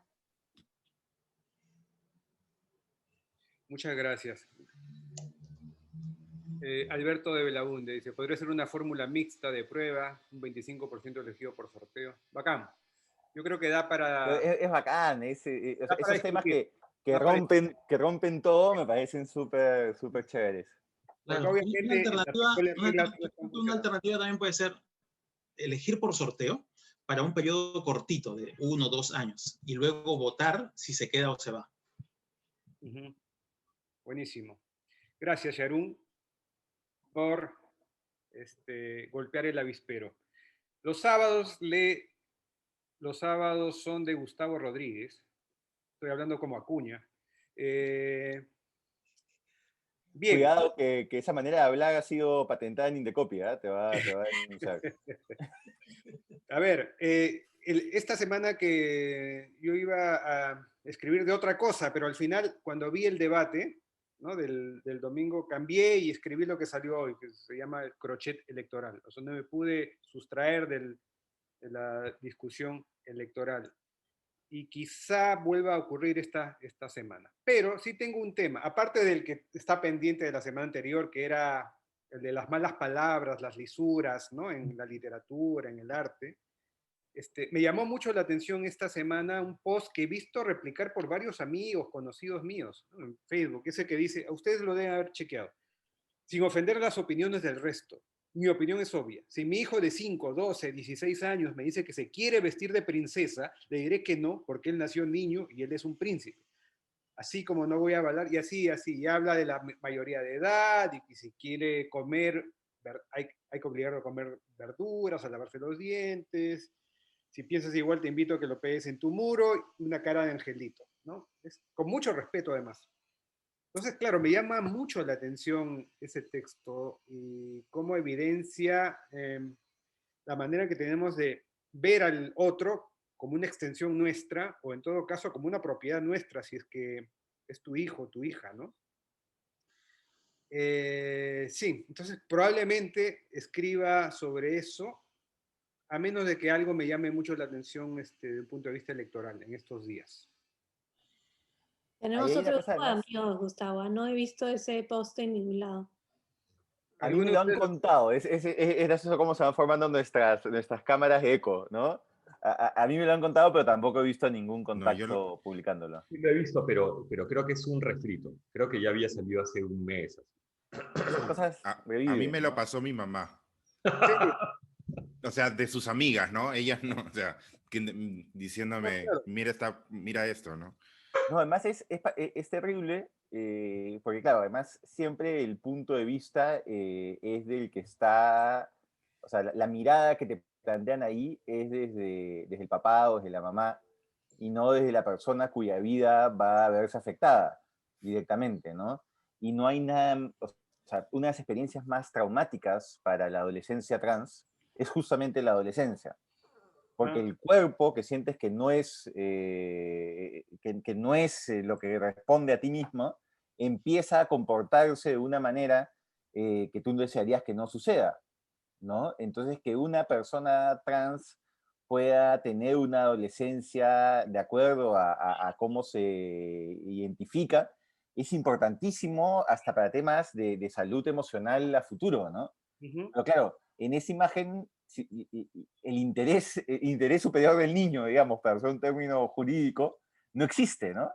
Muchas gracias. Alberto de Belaunde dice, podría ser una fórmula mixta de prueba, un 25% elegido por sorteo. Bacán. Yo creo que da para... Es bacán, o sea, da para esos temas discutir. que Da para rompen todo me parecen súper chéveres. Porque Claro, obviamente en las actuales reglas no están una funcionando. alternativa también puede ser elegir por sorteo para un periodo cortito de 1 o 2 años y luego votar si se queda o se va. Ujú. Buenísimo. Gracias, Yarún, por golpear el avispero. Los sábados son de Gustavo Rodríguez. Estoy hablando como Acuña. Bien. Cuidado que esa manera de hablar ha sido patentada en Indecopia, ¿eh? Te va a denunciar. A ver, esta semana que yo iba a escribir de otra cosa, pero al final, cuando vi el debate, ¿no? del domingo, cambié y escribí lo que salió hoy, que se llama el crochet electoral. O sea, no me pude sustraer de la discusión electoral. Y quizá vuelva a ocurrir esta semana. Pero sí tengo un tema, aparte del que está pendiente de la semana anterior, que era el de las malas palabras, las lisuras, ¿no? En la literatura, en el arte. Me llamó mucho la atención esta semana un post que he visto replicar por varios amigos, conocidos míos, ¿no? En Facebook, ese que dice, a ustedes lo deben haber chequeado, sin ofender las opiniones del resto. Mi opinión es obvia. Si mi hijo de 5, 12, 16 años me dice que se quiere vestir de princesa, le diré que no, porque él nació niño y él es un príncipe. Así como no voy a avalar, y así, y habla de la mayoría de edad, y que si quiere comer, hay que obligarlo a comer verduras, a lavarse los dientes. Si piensas igual, te invito a que lo pegues en tu muro, una cara de angelito, ¿no? Con mucho respeto, además. Entonces, claro, me llama mucho la atención ese texto y cómo evidencia la manera que tenemos de ver al otro como una extensión nuestra, o en todo caso como una propiedad nuestra, si es que es tu hijo o tu hija, ¿no? Sí, entonces probablemente escriba sobre eso, a menos de que algo me llame mucho la atención desde un punto de vista electoral en estos días. Tenemos Ahí hay una otro cosa grupo de además, amigos, Gustavo. No he visto ese post en ningún lado. a mí me lo han contado, es gracioso cómo se van formando nuestras cámaras de eco, ¿no? A mí me lo han contado, pero tampoco he visto ningún contacto publicándolo. Sí lo he visto, pero creo que es un refrito. Creo que ya había salido hace un mes. Esas cosas A reviven, mí me ¿no? lo pasó mi mamá. Sí. O sea, de sus amigas, ¿no? Ellas no, o sea, diciéndome, mira esto, ¿no? No, además es terrible, porque claro, además siempre el punto de vista es del que está, o sea, la mirada que te plantean ahí es desde el papá o desde la mamá, y no desde la persona cuya vida va a verse afectada directamente, ¿no? Y no hay nada, o sea, una de las experiencias más traumáticas para la adolescencia trans es justamente la adolescencia. Porque el cuerpo que sientes que no es, que no es lo que responde a ti mismo, empieza a comportarse de una manera que tú desearías que no suceda, ¿no? Entonces, que una persona trans pueda tener una adolescencia de acuerdo a cómo se identifica, es importantísimo hasta para temas de salud emocional a futuro, ¿no? Pero claro, en esa imagen, el interés superior del niño, digamos, para usar un término jurídico, no existe, ¿no?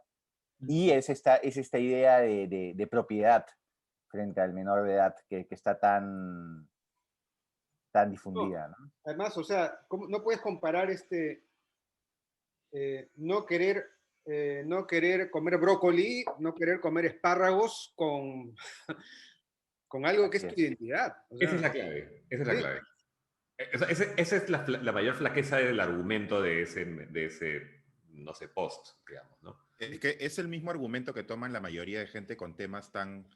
Y es esta idea de propiedad frente al menor de edad que está tan difundida, ¿no? Además, o sea, no puedes comparar no querer comer brócoli, no querer comer espárragos con algo que es tu identidad. O sea, Esa es la clave. Esa es la sí. clave. Esa es la mayor flaqueza del argumento de ese, no sé, post, digamos, ¿no? Es que es el mismo argumento que toman la mayoría de gente con temas tan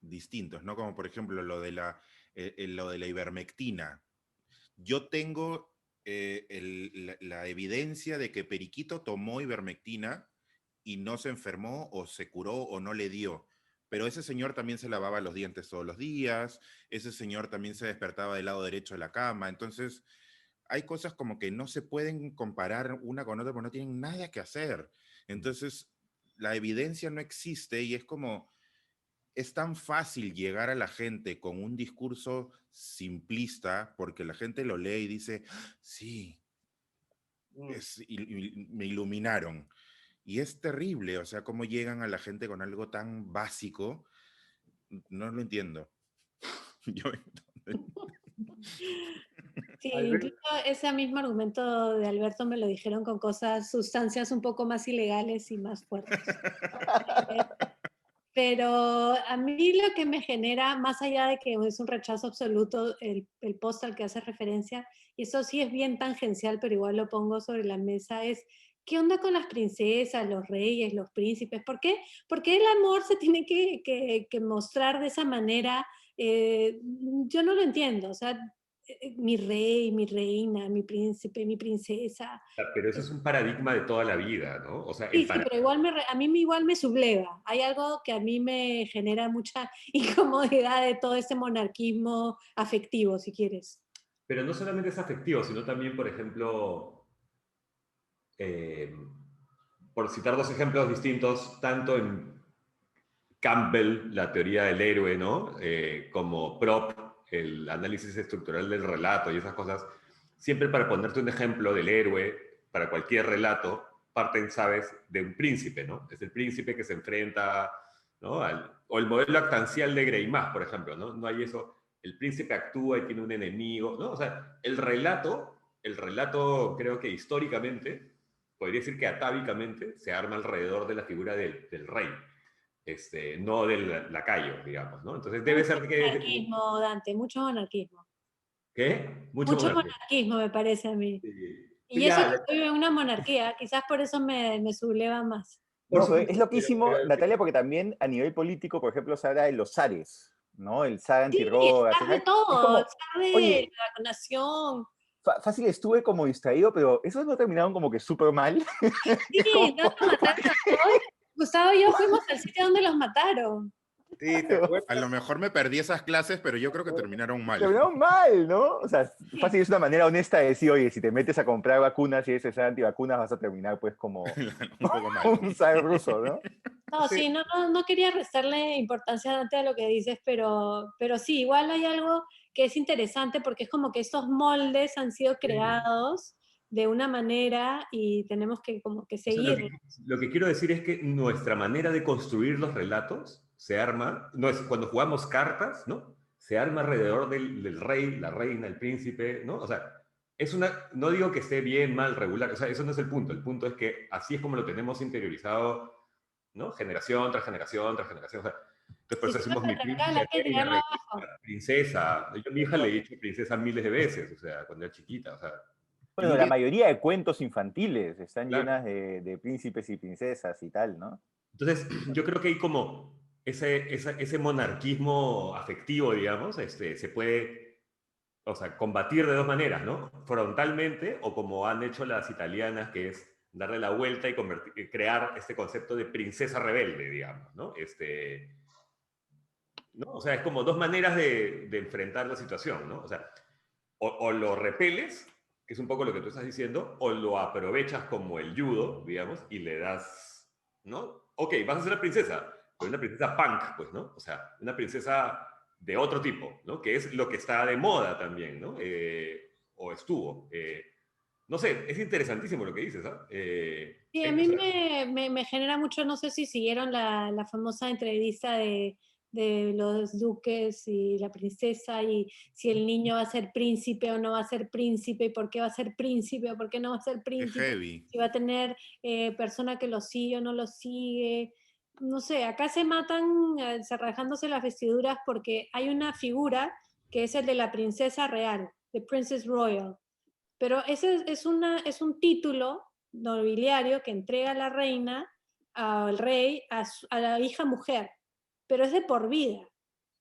distintos, ¿no? Como por ejemplo lo de la ivermectina. Yo tengo la evidencia de que Periquito tomó ivermectina y no se enfermó o se curó o no le dio. pero ese señor también se lavaba los dientes todos los días, ese señor también se despertaba del lado derecho de la cama, entonces hay cosas como que no se pueden comparar una con otra porque no tienen nada que hacer. Entonces, la evidencia no existe y es como, es tan fácil llegar a la gente con un discurso simplista porque la gente lo lee y dice, "Ah, sí, me iluminaron". Y es terrible, o sea, cómo llegan a la gente con algo tan básico, no lo entiendo. Yo, Sí, Albert, incluso ese mismo argumento de Alberto me lo dijeron con cosas, sustancias un poco más ilegales y más fuertes. Pero a mí lo que me genera, más allá de que es un rechazo absoluto el post al que hace referencia, y eso sí es bien tangencial, pero igual lo pongo sobre la mesa, es ¿qué onda con las princesas, los reyes, los príncipes? ¿Por qué el amor se tiene que mostrar de esa manera? Yo no lo entiendo, o sea, mi rey, mi reina, mi príncipe, mi princesa. Pero eso es un paradigma de toda la vida, ¿no? O sea, Sí, sí, pero igual a mí igual me subleva. Hay algo que a mí me genera mucha incomodidad de todo este monarquismo afectivo, si quieres. pero no solamente es afectivo, sino también, por ejemplo, eh, por citar dos ejemplos distintos, tanto en Campbell, la teoría del héroe, ¿no? Como Prop, el análisis estructural del relato y esas cosas, siempre para ponerte un ejemplo del héroe, para cualquier relato, parten, sabes, de un príncipe, ¿no? Es el príncipe que se enfrenta, ¿no? O el modelo actancial de Greimas, por ejemplo, ¿no? No hay eso, el príncipe actúa y tiene un enemigo, ¿no? O sea, el relato creo que históricamente, podría decir que atávicamente, se arma alrededor de la figura del rey, no del lacayo, digamos, ¿no? Entonces debe ser que... Monarquismo, Dante, mucho monarquismo. ¿Qué? Mucho Mucho monarquía. monarquismo me parece a mí. Sí, sí, Y eso ya, que vive en una monarquía, quizás por eso me subleva más. por No, pero es supuesto, loquísimo, Natalia, porque también a nivel político, por ejemplo, se habla de los zares, ¿no? El zar Sí, antidrogas. zar de Es todo, como, zar de oye, la nación. fácil estuve como distraído, pero esos no terminaron como que súper mal. Sí, Es como, no los mataron a todos. Gustavo y yo fuimos al sitio donde los mataron. sí, ¿te acuerdas? a lo mejor me perdí esas clases, pero yo creo que terminaron mal. terminaron mal, ¿no? O sea, Sí. fácil es una manera honesta de decir, oye, si te metes a comprar vacunas y eres antivacunas, vas a terminar pues como Un poco mal. un zar ruso, ¿no? No, Sí. sí, no quería restarle importancia Dante a lo que dices, pero sí, igual hay algo que es interesante porque es como que estos moldes han sido creados de una manera y tenemos que como que O sea, seguirlos. lo que quiero decir es que nuestra manera de construir los relatos se arma, no es cuando jugamos cartas, ¿no? Se arma alrededor del rey, la reina, el príncipe, ¿no? O sea, no digo que esté bien, mal, regular, o sea, eso no es el punto es que así es como lo tenemos interiorizado, ¿no? Generación tras generación tras generación, o sea, entonces por Si eso se lo decimos mi patriarcal hay príncipe, que reina, tirarlo abajo. princesa, yo a mi hija le he dicho princesa miles de veces, o sea, cuando era chiquita, o sea, Bueno, la Y mayoría de cuentos infantiles están claro. llenas de príncipes y princesas y tal, ¿no? Entonces, yo creo que hay como ese monarquismo afectivo, digamos, se puede, o sea, combatir de dos maneras, ¿no? Frontalmente o como han hecho las italianas, que es darle la vuelta y crear este concepto de princesa rebelde, digamos, ¿no? ¿No? O sea, es como dos maneras de enfrentar la situación, ¿no? O sea, o lo repeles, que es un poco lo que tú estás diciendo, o lo aprovechas como el judo, digamos, y le das, ¿no? Ok, vas a ser la princesa, pero una princesa punk, pues, ¿no? O sea, una princesa de otro tipo, ¿no? Que es lo que está de moda también, ¿no? O estuvo. No sé, es interesantísimo lo que dices, ¿ah? Sí, a O mí sea, me genera mucho, no sé si siguieron la famosa entrevista de los duques y la princesa y si el niño va a ser príncipe o no va a ser príncipe y por qué va a ser príncipe o por qué no va a ser Qué príncipe, heavy. si va a tener persona que lo sigue o no lo sigue. No sé, acá se matan rajándose las vestiduras porque hay una figura que es el de la princesa real, the Princess Royal. Pero ese es un título nobiliario que entrega la reina al rey a la hija mujer, pero es de por vida.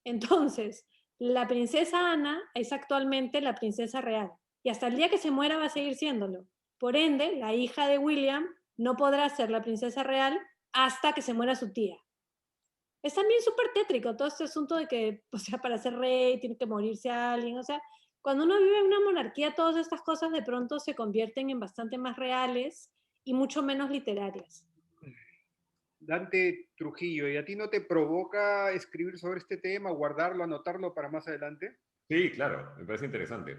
Entonces, la princesa Ana es actualmente la princesa real y hasta el día que se muera va a seguir siéndolo. Por ende, la hija de William no podrá ser la princesa real hasta que se muera su tía. es también súper tétrico todo este asunto de que, o sea, para ser rey tiene que morirse alguien, o sea, cuando uno vive en una monarquía, todas estas cosas de pronto se convierten en bastante más reales y mucho menos literarias. Dante Trujillo, ¿y a ti no te provoca escribir sobre este tema, guardarlo, anotarlo para más adelante? Sí, claro, me parece interesante.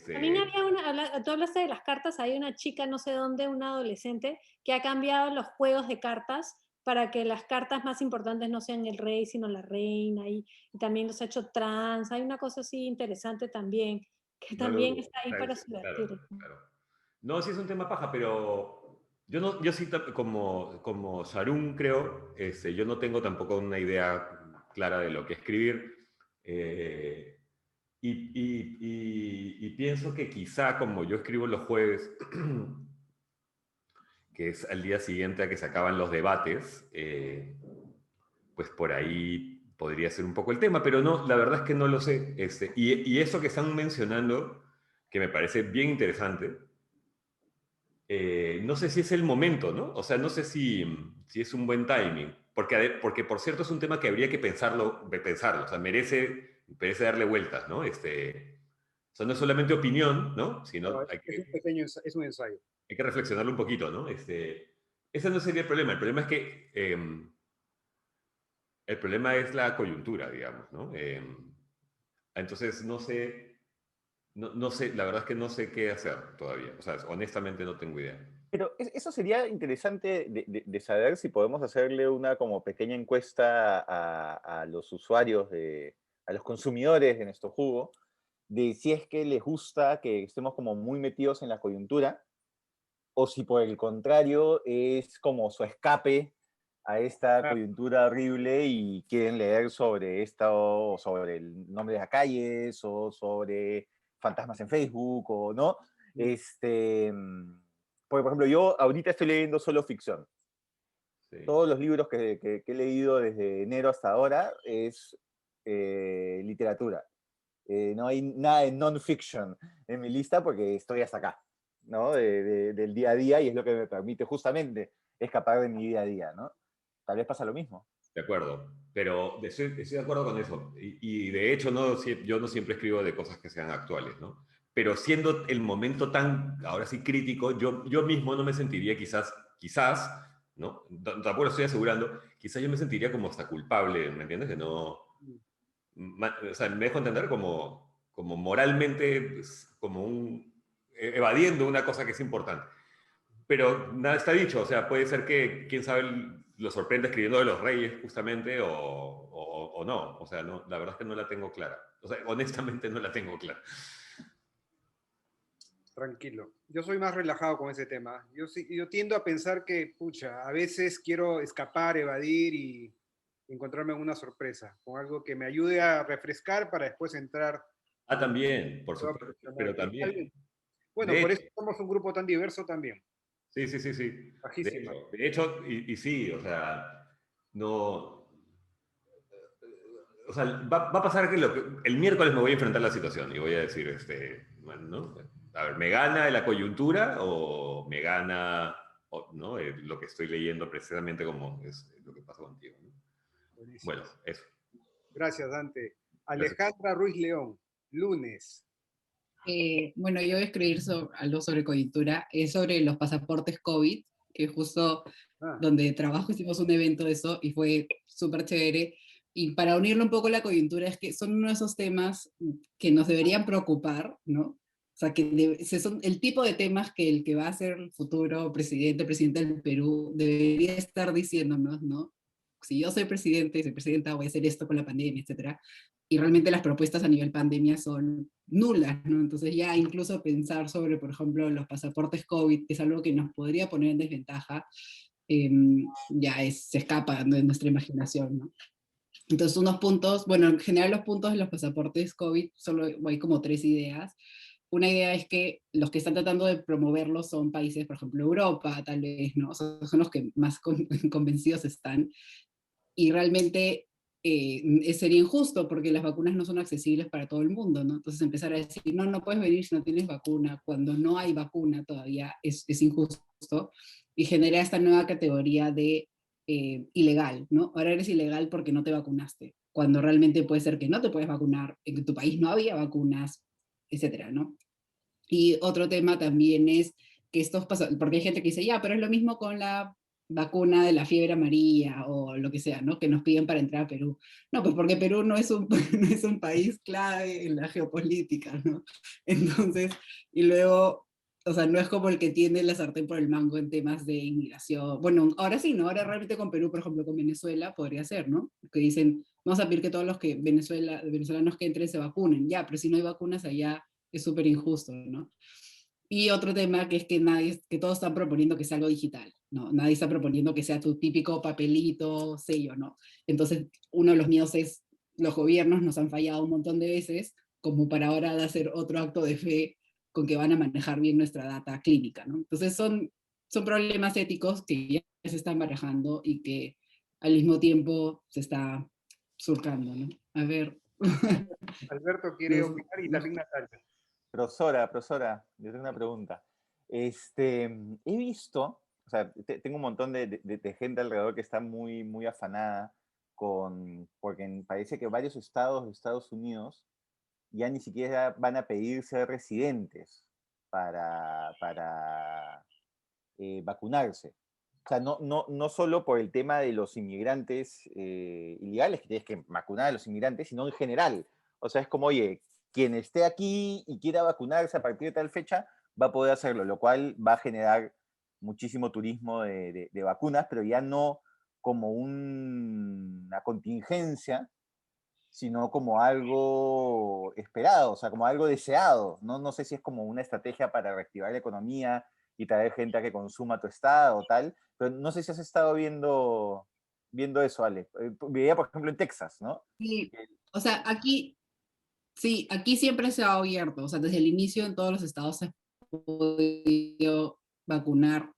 También había tú hablaste de las cartas, hay una chica, no sé dónde, una adolescente, que ha cambiado los juegos de cartas para que las cartas más importantes no sean el rey, sino la reina, y también los ha hecho trans, hay una cosa así interesante también, que No también lo, está ahí para claro, subvertir. claro. No, sí es un tema paja, pero yo sí, como Sharon, creo, yo no tengo tampoco una idea clara de lo que escribir. Y pienso que quizá como yo escribo los jueves, que es al día siguiente a que se acaban los debates, pues por ahí podría ser un poco el tema, pero no, la verdad es que no lo sé. Y eso que están mencionando, que me parece bien interesante, no sé si es el momento, ¿no? O sea, no sé si es un buen timing, porque por cierto es un tema que habría que pensarlo, o sea, merece darle vueltas, ¿no? O sea, no es solamente opinión, ¿no? Sino No, es un ensayo. hay que reflexionarlo un poquito, ¿no? Ese no sería el problema. El problema es que el problema es la coyuntura, digamos, ¿no? Entonces, no sé, la verdad es que no sé qué hacer todavía. O sea, honestamente no tengo idea. Pero eso sería interesante de saber si podemos hacerle una como pequeña encuesta a los usuarios, a los consumidores de nuestro jugo, de si es que les gusta que estemos como muy metidos en la coyuntura, o si por el contrario es como su escape a esta coyuntura horrible y quieren leer sobre esto, o sobre el nombre de las calles, o sobre fantasmas en Facebook, o no. Porque, por ejemplo, yo ahorita estoy leyendo solo ficción. Sí. Todos los libros que he leído desde enero hasta ahora es literatura. No hay nada de non-fiction en mi lista porque estoy hasta acá, ¿no? Del día a día, y es lo que me permite justamente escapar de mi día a día, ¿no? Tal vez pasa lo mismo. De acuerdo, pero estoy de acuerdo con eso. Y de hecho, yo no siempre escribo de cosas que sean actuales, ¿no? Pero siendo el momento tan, ahora sí, crítico, yo mismo no me sentiría quizás, ¿no? Tampoco lo estoy asegurando, quizás yo me sentiría como hasta culpable, ¿me entiendes? Que no, o sea, me dejo entender como moralmente, pues, evadiendo una cosa que es importante. Pero nada está dicho, o sea, puede ser que, quién sabe, lo sorprenda escribiendo de los reyes justamente o no. O sea, no, la verdad es que no la tengo clara. O sea, honestamente no la tengo clara. Tranquilo. Yo soy más relajado con ese tema. Yo tiendo a pensar que, pucha, a veces quiero escapar, evadir y encontrarme en una sorpresa, con algo que me ayude a refrescar para después entrar Ah, en también, por todo supuesto, profesional. pero Y está también. bien. Bueno, De por hecho, eso somos un grupo tan diverso también. sí, sí, sí, sí. Bajísima. De hecho y sí, o sea, no. O sea, va a pasar que, el miércoles me voy a enfrentar a la situación y voy a decir, bueno, ¿no? A ver, ¿me gana la coyuntura o me gana, ¿no? Lo que estoy leyendo precisamente como es lo que pasa contigo, ¿no? Buenísimo. Bueno, eso. Gracias, Dante. Gracias. Alejandra Ruiz León, lunes. Bueno, yo voy a escribir algo sobre coyuntura, es sobre los pasaportes COVID, que justo Ah, donde trabajo hicimos un evento de eso y fue súper chévere. Y para unirlo un poco a la coyuntura, es que son uno de esos temas que nos deberían preocupar, ¿no? O sea, son el tipo de temas que el que va a ser el futuro presidente del Perú, debería estar diciéndonos, ¿no? Si yo soy presidente, soy presidenta, voy a hacer esto con la pandemia, etcétera. Y realmente las propuestas a nivel pandemia son nulas, ¿no? Entonces ya incluso pensar sobre, por ejemplo, los pasaportes COVID, que es algo que nos podría poner en desventaja, se escapa de nuestra imaginación, ¿no? Entonces unos puntos, bueno, en general los puntos de los pasaportes COVID, solo hay como tres ideas. Una idea es que los que están tratando de promoverlos son países, por ejemplo, Europa, tal vez, ¿no? O sea, son los que más convencidos están. Y realmente sería injusto porque las vacunas no son accesibles para todo el mundo, ¿no? Entonces empezar a decir, no, no puedes venir si no tienes vacuna, cuando no hay vacuna todavía es injusto y genera esta nueva categoría de ilegal, ¿no? Ahora eres ilegal porque no te vacunaste, cuando realmente puede ser que no te puedes vacunar, en tu país no había vacunas, etcétera, ¿no? Y otro tema también es que estos pasan, porque hay gente que dice, ya, pero es lo mismo con la vacuna de la fiebre amarilla o lo que sea, ¿no? Que nos piden para entrar a Perú. No, pues porque Perú no es un, no es un país clave en la geopolítica, ¿no? Entonces, y luego, o sea, no es como el que tiene la sartén por el mango en temas de inmigración. Bueno, ahora sí, ¿no? Ahora realmente con Perú, por ejemplo, con Venezuela, podría ser, ¿no? Que dicen, vamos a pedir que todos los que venezolanos que entren se vacunen. Ya, pero si no hay vacunas allá, es súper injusto, ¿no? Y otro tema que es que que todos están proponiendo que sea algo digital, ¿no? Nadie está proponiendo que sea tu típico papelito, sello, ¿no? Entonces, uno de los miedos es, los gobiernos nos han fallado un montón de veces, como para ahora hacer otro acto de fe con que van a manejar bien nuestra data clínica, ¿no? Entonces, son problemas éticos que ya se están barajando y que al mismo tiempo se está surcando, ¿no? A ver. Alberto quiere opinar y también Natalia. Profesora, yo tengo una pregunta. He visto, o sea, tengo un montón de gente alrededor que está muy, muy afanada porque parece que varios estados de Estados Unidos ya ni siquiera van a pedir ser residentes para vacunarse. O sea, no solo por el tema de los inmigrantes ilegales, que tienes que vacunar a los inmigrantes, sino en general. O sea, es como, oye, quien esté aquí y quiera vacunarse a partir de tal fecha, va a poder hacerlo, lo cual va a generar muchísimo turismo de vacunas, pero ya no como una contingencia, sino como algo esperado, o sea, como algo deseado. No sé si es como una estrategia para reactivar la economía y traer gente a que consuma tu estado o tal, pero no sé si has estado viendo eso, Ale. Vivía, por ejemplo, en Texas, ¿no? Sí, o sea, aquí, sí, aquí siempre se ha abierto, o sea, desde el inicio en todos los estados se ha podido vacunar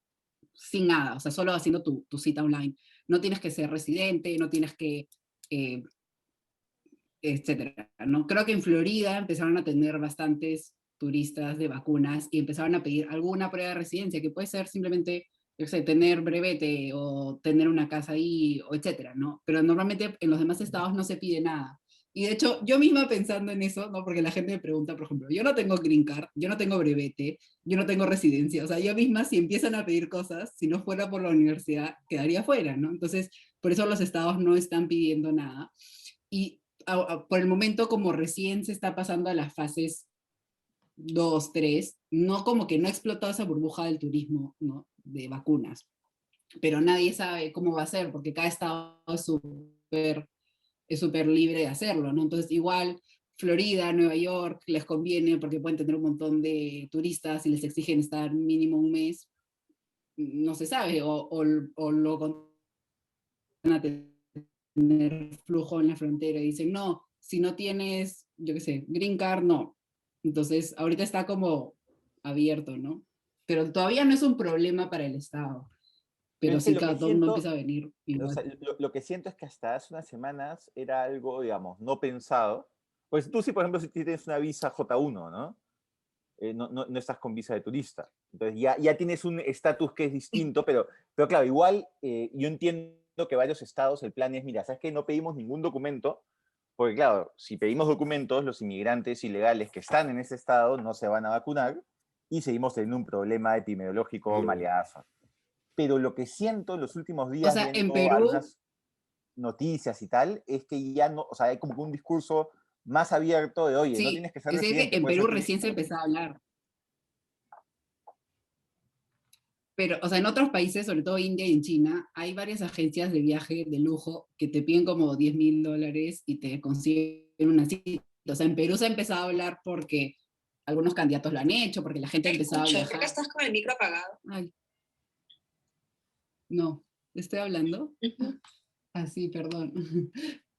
sin nada, o sea, solo haciendo tu cita online. No tienes que ser residente, no tienes que, eh, etcétera, ¿no? Creo que en Florida empezaron a tener bastantes turistas de vacunas y empezaron a pedir alguna prueba de residencia, que puede ser simplemente, yo sé, tener brevete o tener una casa ahí, o etcétera, ¿no? Pero normalmente en los demás estados no se pide nada. Y de hecho, yo misma pensando en eso, ¿no? Porque la gente me pregunta, por ejemplo, yo no tengo green card, yo no tengo brevete, yo no tengo residencia, o sea, yo misma si empiezan a pedir cosas, si no fuera por la universidad, quedaría fuera, ¿no? Entonces, por eso los estados no están pidiendo nada. Y por el momento, como recién se está pasando a las fases 2, 3, no como que no ha explotado esa burbuja del turismo, ¿no? De vacunas, pero nadie sabe cómo va a ser, porque cada estado es súper libre de hacerlo, ¿no? Entonces, igual, Florida, Nueva York, les conviene porque pueden tener un montón de turistas y les exigen estar mínimo un mes, no se sabe, o lo van a tener flujo en la frontera y dicen, no, si no tienes, yo qué sé, green card, no. Entonces, ahorita está como abierto, ¿no? Pero todavía no es un problema para el Estado. Pero Es que si lo que cada todo mundo empieza siento, a venir, o igual. sea, lo que siento es que hasta hace unas semanas era algo, digamos, no pensado. Pues tú sí, por ejemplo, si tienes una visa J1, ¿no? No estás con visa de turista. Entonces ya tienes un estatus que es distinto, pero claro, igual yo entiendo que varios estados el plan es, mira, ¿sabes qué? No pedimos ningún documento, porque claro, si pedimos documentos, los inmigrantes ilegales que están en ese estado no se van a vacunar y seguimos teniendo un problema epidemiológico maleazo. Pero lo que siento en los últimos O días sea, en viendo Perú, algunas noticias y tal, es que ya no, o sea, hay como que un discurso más abierto de, oye, no sí, tienes que ser es que residente, en puedes ser Perú recién se turista. empezó a hablar. Pero, o sea, en otros países, sobre todo India y en China, hay varias agencias de viaje de lujo que te piden como $10,000 y te consiguen una cita. O sea, en Perú se ha empezado a hablar porque algunos candidatos lo han hecho, porque la gente ha empezado a viajar. Creo que estás con el micro apagado. Ay, no, ¿estoy hablando? Ah, sí, perdón.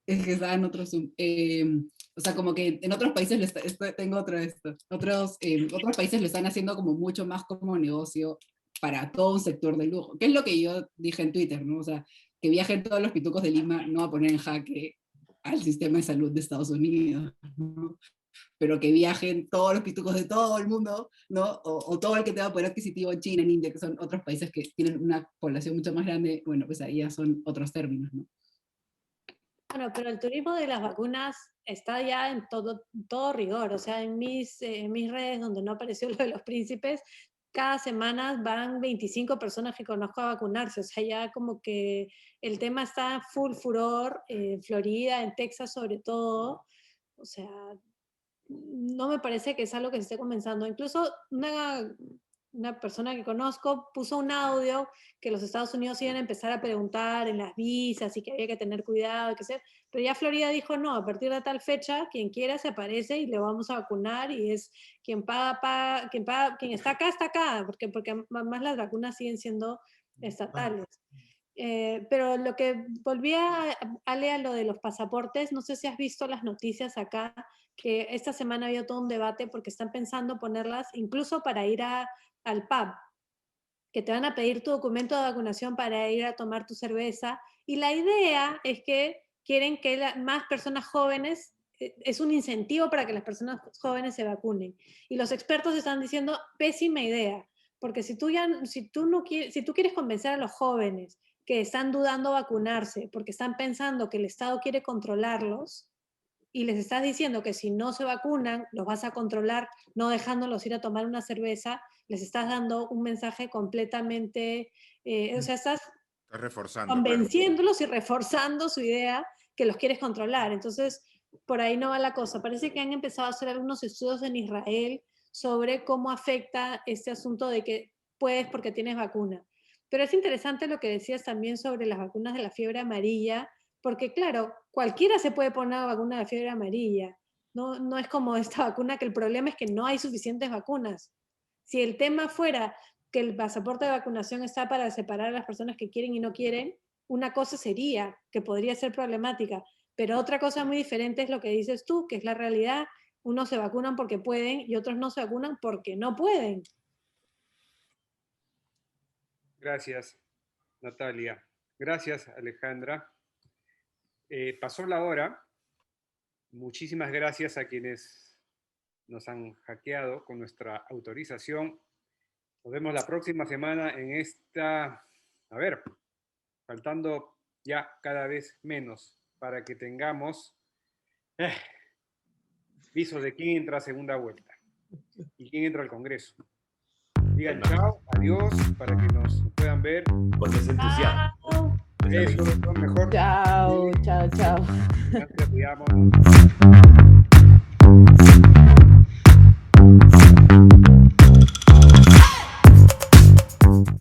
Es que estaba en otro Zoom. O sea, como que en otros países, tengo otro de estos, otros países lo están haciendo como mucho más como negocio para todo un sector de lujo, que es lo que yo dije en Twitter, ¿no? O sea, que viajen todos los pitucos de Lima no va a poner en jaque al sistema de salud de Estados Unidos, ¿no? pero que viajen todos los pitucos de todo el mundo, ¿no? O todo el que tenga poder adquisitivo en China, en India, que son otros países que tienen una población mucho más grande, bueno, pues ahí ya son otros términos, ¿no? Bueno, pero el turismo de las vacunas está ya en todo rigor. O sea, en mis redes donde no apareció lo de los príncipes, cada semana van 25 personas que conozco a vacunarse. O sea, ya como que el tema está full furor en Florida, en Texas sobre todo. O sea, no me parece que es algo que se esté comenzando. Incluso una persona que conozco puso un audio que los Estados Unidos iban a empezar a preguntar en las visas y que había que tener cuidado, que sea, pero ya Florida dijo no, a partir de tal fecha, quien quiera se aparece y le vamos a vacunar y es quien paga, quien está acá, porque más las vacunas siguen siendo estatales. Pero lo que volví a lo de los pasaportes, no sé si has visto las noticias acá, que esta semana había todo un debate porque están pensando ponerlas incluso para ir al pub, que te van a pedir tu documento de vacunación para ir a tomar tu cerveza, y la idea es que quieren que más personas jóvenes, es un incentivo para que las personas jóvenes se vacunen. Y los expertos están diciendo, pésima idea, porque si tú quieres convencer a los jóvenes que están dudando vacunarse porque están pensando que el Estado quiere controlarlos, y les estás diciendo que si no se vacunan, los vas a controlar no dejándolos ir a tomar una cerveza, les estás dando un mensaje completamente, o sea, estás reforzando, convenciéndolos y reforzando su idea que los quieres controlar. Entonces, por ahí no va la cosa. Parece que han empezado a hacer algunos estudios en Israel sobre cómo afecta este asunto de que puedes porque tienes vacuna. Pero es interesante lo que decías también sobre las vacunas de la fiebre amarilla, porque claro, cualquiera se puede poner una vacuna de fiebre amarilla. No es como esta vacuna, que el problema es que no hay suficientes vacunas. Si el tema fuera que el pasaporte de vacunación está para separar a las personas que quieren y no quieren, una cosa sería que podría ser problemática, pero otra cosa muy diferente es lo que dices tú, que es la realidad. Unos se vacunan porque pueden y otros no se vacunan porque no pueden. Gracias, Natalia. Gracias, Alejandra. Pasó la hora. Muchísimas gracias a quienes nos han hackeado con nuestra autorización. Nos vemos la próxima semana en esta, faltando ya cada vez menos para que tengamos visos de quién entra a segunda vuelta y quién entra al Congreso. Digan chao, adiós, para que nos puedan ver. Pues es entusiasmo. Eso es lo mejor. Chao, chao, chao. Gracias, cuidamos.